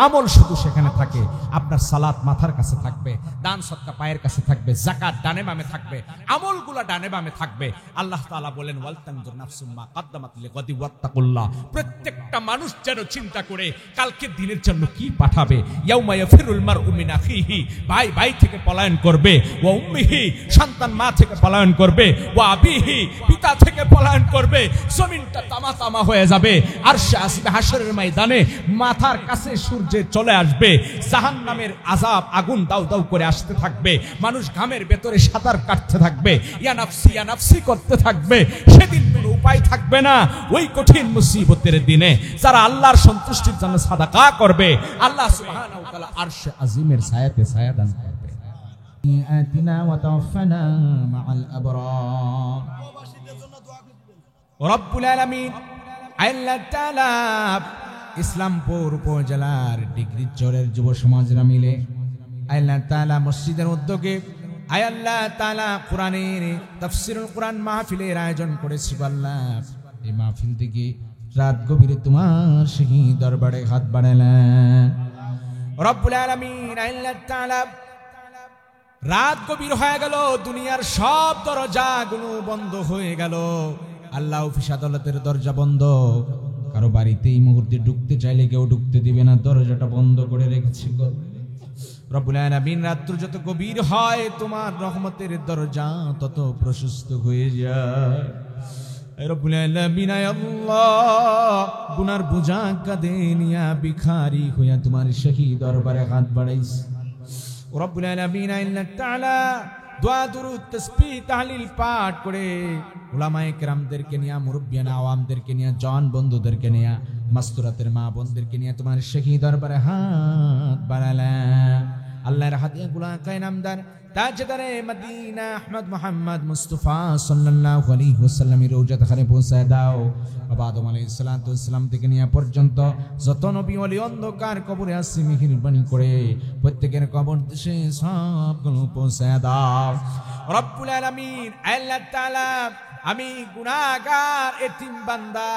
S1: আমল শুধু সেখানে থাকে। আপনার সালাত মাথার কাছে থাকবে, দান সদকা পায়ের কাছে থাকবে, যাকাত ডানে বামে থাকবে, আমলগুলো ডানে বামে থাকবে। আল্লাহ তাআলা বলেন, ওয়াল তানজুর নাফসুম মা কদ্দামাত লিগাদি ওয়াত্তাকুল্লাহ, প্রত্যেকটা মানুষ যেন চিন্তা করে কালকের দিনের জন্য কি পাঠাবে। ইয়াউমা ইয়াফিরুল মারউ মিন আখিহি, ভাই থেকে পলায়ন করবে, ওয়া উম্মিহি, সন্তান মা থেকে পলায়ন করবে, ওয়া আবিহি, পিতা থেকে পলায়ন করবে। জমিনটা তামা হয়ে যাবে, আরশে আসবে, হাশরের ময়দানে মাথার কাছে সূর্যে চলে আসবে, জাহান্নামের আযাব, আগুন দাউ দাউ করে আসতে থাকবে, মানুষ ঘামের ভেতরে সাঁতার কাটতে থাকবে, ইয়া নাফসি করতে থাকবে। সেদিন কোনো উপায় থাকবে না। ওই কঠিন মুসিবতের দিনে যারা আল্লাহর সন্তুষ্টির জন্য সাদাকা করবে, আল্লাহ সুবহানাহু ওয়া তাআলা আরশে আজিমের ছায়াতে ছায়া দান করবে। আতিনা ওয়া তাওফানা মাআল আবরার। রব্বুল আলামিন আল্লাহ তাআলা ইসলামপুর উপজেলার ডিগ্রি চরের যুব সমাজরা মিলে আল্লাহ তাআলা মসজিদের উদ্যোগে আল্লাহ তাআলা কোরআনের তাফসীরুল কোরআন মাহফিলের আয়োজন করেছি। আল্লাহ, এই মাহফিল থেকে রাত গভীরে তোমার সেই দরবারে হাত বাড়ালেন রব্বুল আলামিন। আল্লাহ তাআলা রাত গভীর হয়ে গেল, দুনিয়ার সব দরজাগুলো বন্ধ হয়ে গেল। আল্লাহ, অফিস আদালতের দরজা বন্ধ, কারো বাড়িতে এই মুহূর্তে ঢুকতে চাইলে কেউ ঢুকতে দিবে না, দরজাটা বন্ধ করে রেখেছি।
S2: রব্বুল আলামিন রাত্র যত গভীর হয় তোমার রহমতের দরজা তত প্রশস্ত হয়ে যায়। রব্বুল আলামিন আল্লাহ গুনার বোঝা কাঁধে নিয়া ভিখারি হইয়া তোমার শাহী দরবারে হাত বাড়াইছি। রব্বুল আলামিন আল্লাহ তাআলা দোয়া দুরূদ তাসবিহ তাহলিল পাঠ করে উলামায়ে কেরামদেরকে নিয়ে, মুরব্বিয়ান আওয়ামদেরকে নিয়ে, জন বন্ধুদেরকে নিয়ে, মাস্তুরাতের মা বোনদেরকে নিয়ে তোমার শাহী দরবারে হাত বাড়ালাম। আল্লাহর হাদিয়াগুলো আকায়ে নামদার তাজদারে মদিনা আহমদ মুহাম্মদ মুস্তাফা সাল্লাল্লাহু আলাইহি ওয়াসাল্লামের রওজাত খানে পৌঁছায় দাও। বাবা আদম আলাইহিস সালাতু ওয়াসসালাম থেকে নিয়ে পর্যন্ত যত নবী ওলি অন্ধকার কবরে আছে মেহেরবানি করে প্রত্যেকের কবর দেশে সবগুলো পৌঁছায় দাও। রব্বুল আলামিন আল্লাহ তাআলা আমি গুনাহগার এতিম বান্দা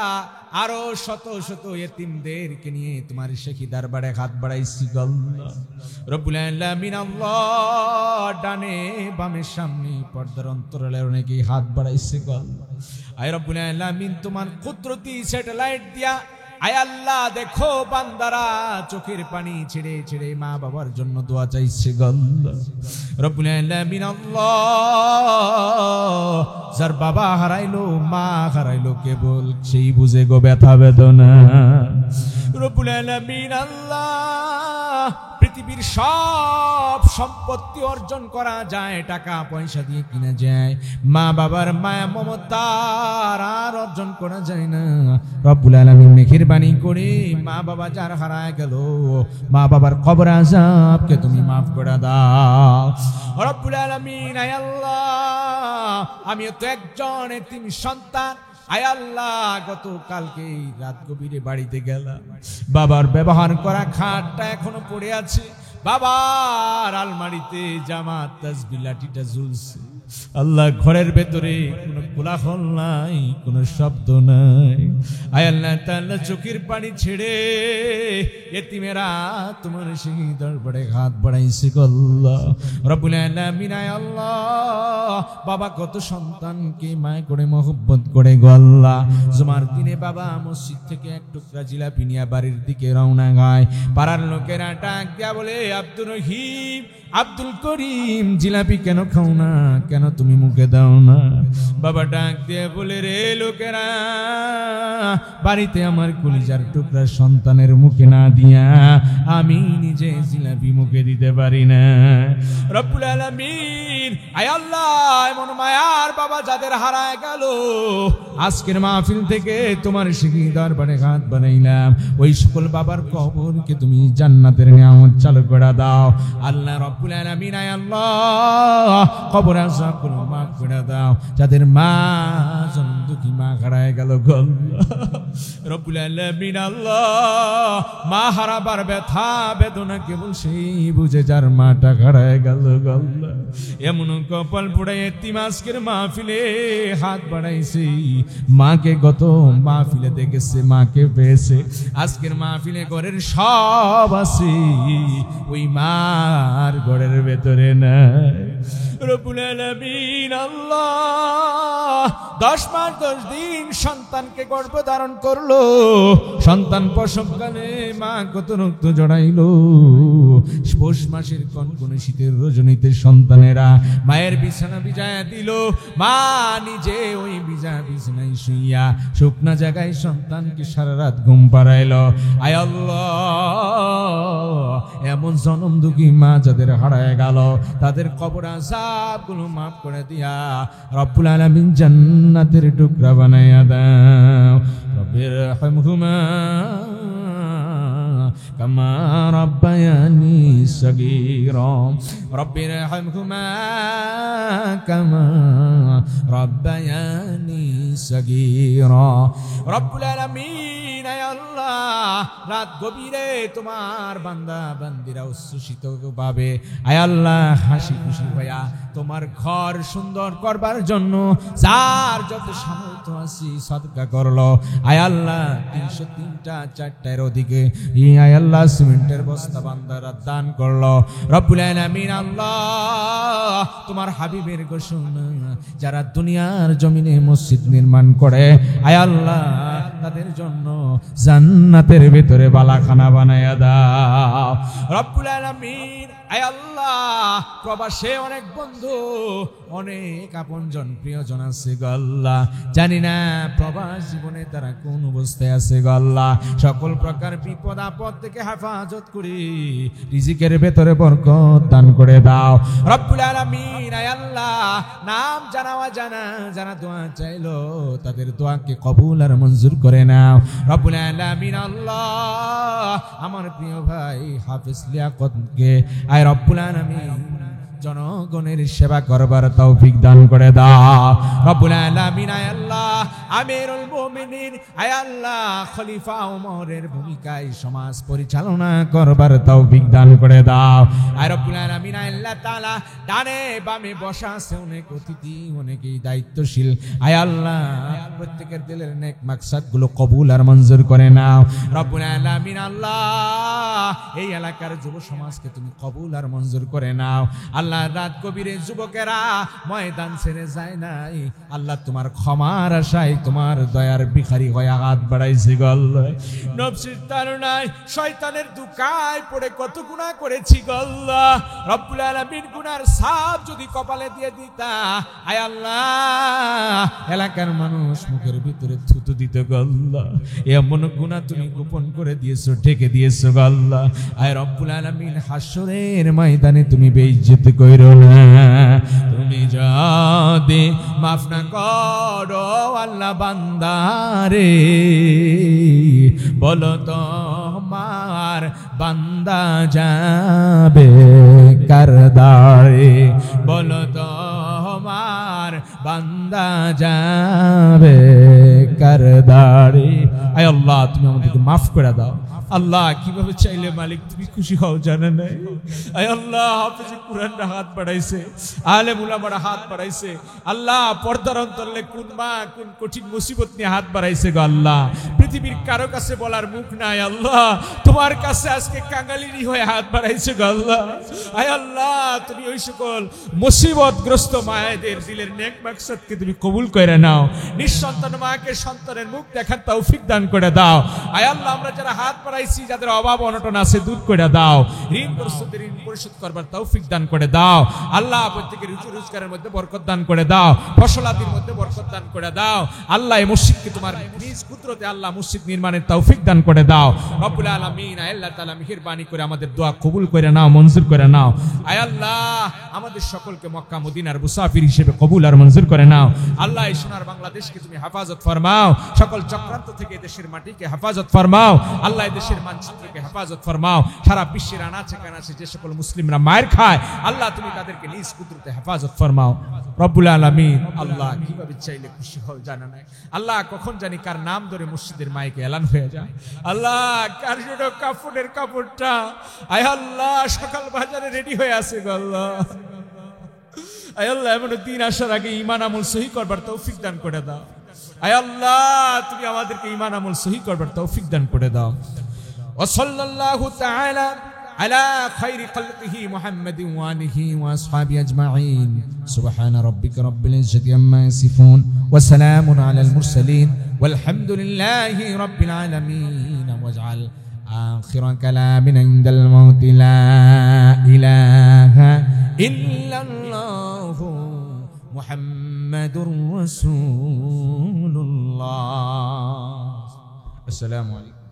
S2: আরো শত শত এতিমদেরকে নিয়ে তোমার শাহী দরবারে হাত বাড়াইছি আল্লাহ। রব্বুল আলামিন আল্লাহ ডানে বামে সামনে পর্দার অন্তরালে অনেকেই হাত বাড়াইছে আল্লাহ। আয় রব্বুল আলামিন তোমার কুদরতি স্যাটেলাইট দিয়া আয় আল্লাহ দেখো বান্দারা চোখের পানি ছেড়ে ছেড়ে মা বাবার জন্য দোয়া চাইছে আল্লাহ। রব্বুল আলামিন আল্লাহ যার বাবা হারাইলো মা হারাইলো কেবল সেই বুঝে গো ব্যথা বেদনা। রব্বুল আলামিন আল্লাহ পৃথিবীর সব সম্পত্তি অর্জন করা যায়, টাকা পয়সা দিয়ে কিনা যায়, মা বাবার মায়া মমতার আর অর্জন করা যায় না। রব্বুল আলামিন মেহেরবানি করে মা বাবা যার হারায় গেল মা বাবার কবর আযাবকে তুমি মাফ করে দাও। রব্বুল আলামিন আয় আল্লাহ আমি তো একজন এতিম সন্তান, আয় আল্লাহ গতকালকে রাত গভীরে বাড়িতে গেলাম, বাবার ব্যবহার করা খাটটা এখনো পড়ে আছে, বাবার আলমারিতে জামা তাসবিহ লাঠিটা ঝুলছে। আল্লাহ ঘরের ভেতরে কোনো কোলাহল নাই, কোনো শব্দ নাই। আয় আল্লাহ তাআলা চোখের পানি ছেড়ে এতিমেরা তোমার সেই দরবারে হাত বাড়াইছে আল্লাহ। রব্বুল আলামিন আয় আল্লাহ বাবা কত সন্তানকে মায় করে মহব্বত করে গো আল্লাহ। জুমার দিনে বাবা মসজিদ থেকে এক টুকরা জিলাপি নিয়ে বাড়ির দিকে রওনা হয়, পাড়ার লোকেরা ডাক দিয়া বলে আব্দুর রহিম আব্দুল করিম জিলাপি কেন খাও না, কেন তুমি মুখে দাও না? বাবা ডাক দিয়ে বলে রে লোকেরা, বাড়িতে আমার কলিজার টুকরা সন্তানের মুখে না দিয়া আমি নিজে জিলাপি মুখে দিতে পারি না। রব্বুল আলামিন আয় আল্লাহ এমন মায়ার বাবা যাদের হারায় গেল আজকের মাহফিল থেকে তোমার শাহী দরবারে হাত বানাইলাম, ওই সকল বাবার কবরকে তুমি জান্নাতের নিয়ামত চালু করে দাও আল্লাহ। রব্বুল আলামিন আয় আল্লাহ কবর আযাবগুলো মাফ করে দাও, যাদের মা জনম দুঃখী মা হারায় গেল গো আল্লাহ। রব্বুল আলামিন আল্লাহ মা হারাবার ব্যথা বেদনা কেবল সেই বুঝে যার মাটা হারায় গেল গো আল্লাহ। এমন কপাল পোড়া এতিম আজকের মাহফিলে হাত বাড়াইছে, মাকে গত মাহফিলে দেখেছে মাকে পেয়েছে, আজকের মাহফিলে ঘরের সব আছে ওই মার ঘরের ভেতরে নাই। রব্বুল আলামিন আল্লাহ 10 মাস 10 দিন সন্তানকে গর্ভে ধারণ করলো, সন্তান প্রসবকালে মা কত রক্ত জড়াইলো, পৌষ মাসের কনকনে শীতের রজনীতে সন্তানেরা মায়ের বিছানা বিছায়া দিল, মা নিজে ওই ভিজা বিছানায় শুইয়া শুকনা জায়গায় সন্তানকে সারা রাত ঘুম পাড়াইল। আয় আল্লাহ এমন জনম দুঃখী মা যাদের হারায় গেল তাদের কবর আযাবগুলো মাফ করে দিয়া রব্বুল আলামিন জান্নাতের টুকরা বানাইয়া দাও। রব্বির হামহুমা কামা রাব্বায়ানি সগীরা, রব্বির হামহুমা কামা রাব্বায়ানি সগীরা। রব্বুল আলামিন আয় আল্লাহ রাত গভীরে তোমার বান্দা বান্দিরা উচ্ছ্বসিত পাবে, আয় আল্লাহ হাসি খুশি হইয়া তোমার ঘর সুন্দর করবার জন্য যার যত সামর্থ্য আছে সদকা করলো। আয় আল্লাহ 303টা 4টার ওদিকে আয় আল্লাহ সিমেন্টের বস্তা বান্দারা দান করলো। রব্বুল আলামিন আল্লাহ তোমার হাবিবের ঘোষণা যারা দুনিয়ার জমিনে মসজিদ নির্মাণ করে আয় আল্লাহ তাদের জন্য জান্নাতের ভিতরে বালাখানা বানায়া দাও রব্বুল আলামিন। আয় আল্লাহ, প্রবাসে অনেক বন্ধু, অনেক আপনজন প্রিয়জন আছে গো আল্লাহ, জানি না প্রবাস জীবনে তারা কোন অবস্থায় আছে গো আল্লাহ। সকল প্রকার বিপদ আপদ থেকে হেফাজত করি, রিজিকের ভেতরে বরকত দান করে দাও রব্বুল আলামিন। আয় আল্লাহ, নাম জানাওয়া জানা যারা দোয়া চাইলো তাদের দোয়াকে কবুল আর মঞ্জুর করে নাও রব্বুল আলামিন। আল্লাহ, আমার প্রিয় ভাই হাফেজ লিয়াকতকে আয় রব্বুল আলামিন জনগণের সেবা করবার তৌফিক দান করে দাও রব্বুল আলামিন। আয় আল্লাহ, আমিরুল মুমিনিন আয় আল্লাহ খলিফা ওমরের ভূমিকায় সমাজ পরিচালনা করবার তৌফিক দান করে দাও আয় রব্বুল আলামিন। আয় আল্লাহ তাআলা, ডানে বামে বসা আছে অনেক অতিথি, অনেকেই দায়িত্বশীল, আয় আল্লাহ প্রত্যেকের দিলের নেক মাকসাদ গুলো কবুল আর মঞ্জুর করে নাও রব্বুল আলামিন। আল্লাহ, এই এলাকার যুব সমাজকে তুমি কবুল আর মঞ্জুর করে নাও আল্লাহ। রাত কবিরে যুবকেরা ময়দান ছেড়ে যায় নাই আল্লাহ, তোমার ক্ষমার আশায় তোমার দয়ার ভিখারি হয়ে হাত বাড়াইছে গো আল্লাহ। নফসের তাড়নায় শয়তানের দুকায় পড়ে কত গুনাহ করেছি গো আল্লাহ রব্বুল আলামিন। গুনার ছাপ যদি কপালে দিয়ে দিতা আয় আল্লাহ, এলাকার মানুষ মুখের ভিতরে থুতু দিত গো আল্লাহ। এমন গুনাহ তুমি গোপন করে দিয়েছো, ঢেকে দিয়েছো গো আল্লাহ। আয় রব্বুল আলামিন, হাসরের ময়দানে তুমি বেইজ্জত কইরো না, তুমি যদি মাফ না করো আল্লাহ বান্দারে, বলো তো আমার বান্দা যাবে কার দারে, বলো তো আমার বান্দা যাবে কার দারে। আয় আল্লাহ, তুমি আমাদেরকে মাফ করে দাও আল্লাহ। কিভাবে চাইলে মালিক তুমি খুশি হও জানা নাই। আয় আল্লাহ, হাফেজে কুরআনরা হাত বাড়াইছে, আলেম উলামারা হাত বাড়াইছে আল্লাহ। পর্দার অন্তরে কোন মা কোন কঠিন মুসিবত নিয়ে হাত বাড়াইছে গো আল্লাহ। পৃথিবীর কারো কাছে বলার মুখ নাই আল্লাহ, তোমার কাছে আজকে কাঙ্গালিনী হয়ে হাত বাড়াইছে গো আল্লাহ। আয় আল্লাহ, তুমি ওই সকল মুসিবতগ্রস্ত মায়েদের দিলের নেক মাকসাদকে তুমি কবুল করে নাও। নিঃসন্তান মাকে সন্তানের মুখ দেখার তৌফিক দান করে দাও। আয় আল্লাহ, আমরা যারা হাত বাড়াইছি, যাদের অভাব অনটন আছে দূর করে দাও, ঋণগ্রস্তদের ঋণ পরিশোধ করবার তৌফিক দান করে দাও আল্লাহ। প্রত্যেকের রুজি রোজগারের মধ্যে বরকত দান করে দাও, ফসলাদির মধ্যে বরকত দান করে দাও আল্লাহ। এই মসজিদকে তোমার নিজ কুদরতে আল্লাহ মসজিদ নির্মাণের তৌফিক দান করে দাও রব্বুল আলামিন। আল্লাহ তাআলা মেহেরবানি করে আমাদের দোয়া কবুল করে নাও, মঞ্জুর করে নাও। আয় আল্লাহ, আমাদের সকলকে মক্কা মদিনার মুসাফির হিসেবে কবুল আর মঞ্জুর করে নাও আল্লাহ। এই সোনার বাংলাদেশকে তুমি হেফাজত ফরমাও, সকল চক্রান্ত থেকে দেশের মাটিকে হেফাজত ফরমাও আল্লাহ। দেশের মানচিত্রকে হেফাজত ফরমাও। সারা বিশ্বের আনাচে কানাচে যে সকল মুসলিমরা মায়ের খায় আল্লাহ, তুমি তাদেরকে নিজ কুদরতে হেফাজত ফরমাও রব্বুল আলামিন। আল্লাহ, কিভাবে চাইলে খুশি হও জানা নাই আল্লাহ। কখন জানি কার নাম ধরে মসজিদের মাইকে এলান হয়ে যায় আল্লাহ। কার জন্য কাফনের কাপড়টা আয় আল্লাহ সকাল বাজারে রেডি হয়ে আছে গো আল্লাহ। আয় আল্লাহ, এমন দিন আসার আগে ঈমান আমল সহি করবার তৌফিক দান করে দাও। আয় আল্লাহ, তুমি আমাদেরকে ঈমান আমল সহি করবার তৌফিক দান করে দাও। ওয়া সাল্লাল্লাহু তাআলা আলা খায়রি খালকিহি মুহাম্মাদিন ওয়া আলিহি ওয়া আসহাবিহি আজমাইন। সুবহানা রাব্বিকা রাব্বিল ইজ্জাতি আম্মা ইয়াসিফুন ওয়া সালামুন আলাল মুরসালিন ওয়ালহামদুলিল্লাহি রাব্বিল আলামিন। ওয়াজআল আখিরা কালামিনা ইনদাল মাউতি লা ইলাহা ইল্লাল্লাহু মুহাম্মাদুর রাসূলুল্লাহ। আসসালামু আলাইকুম।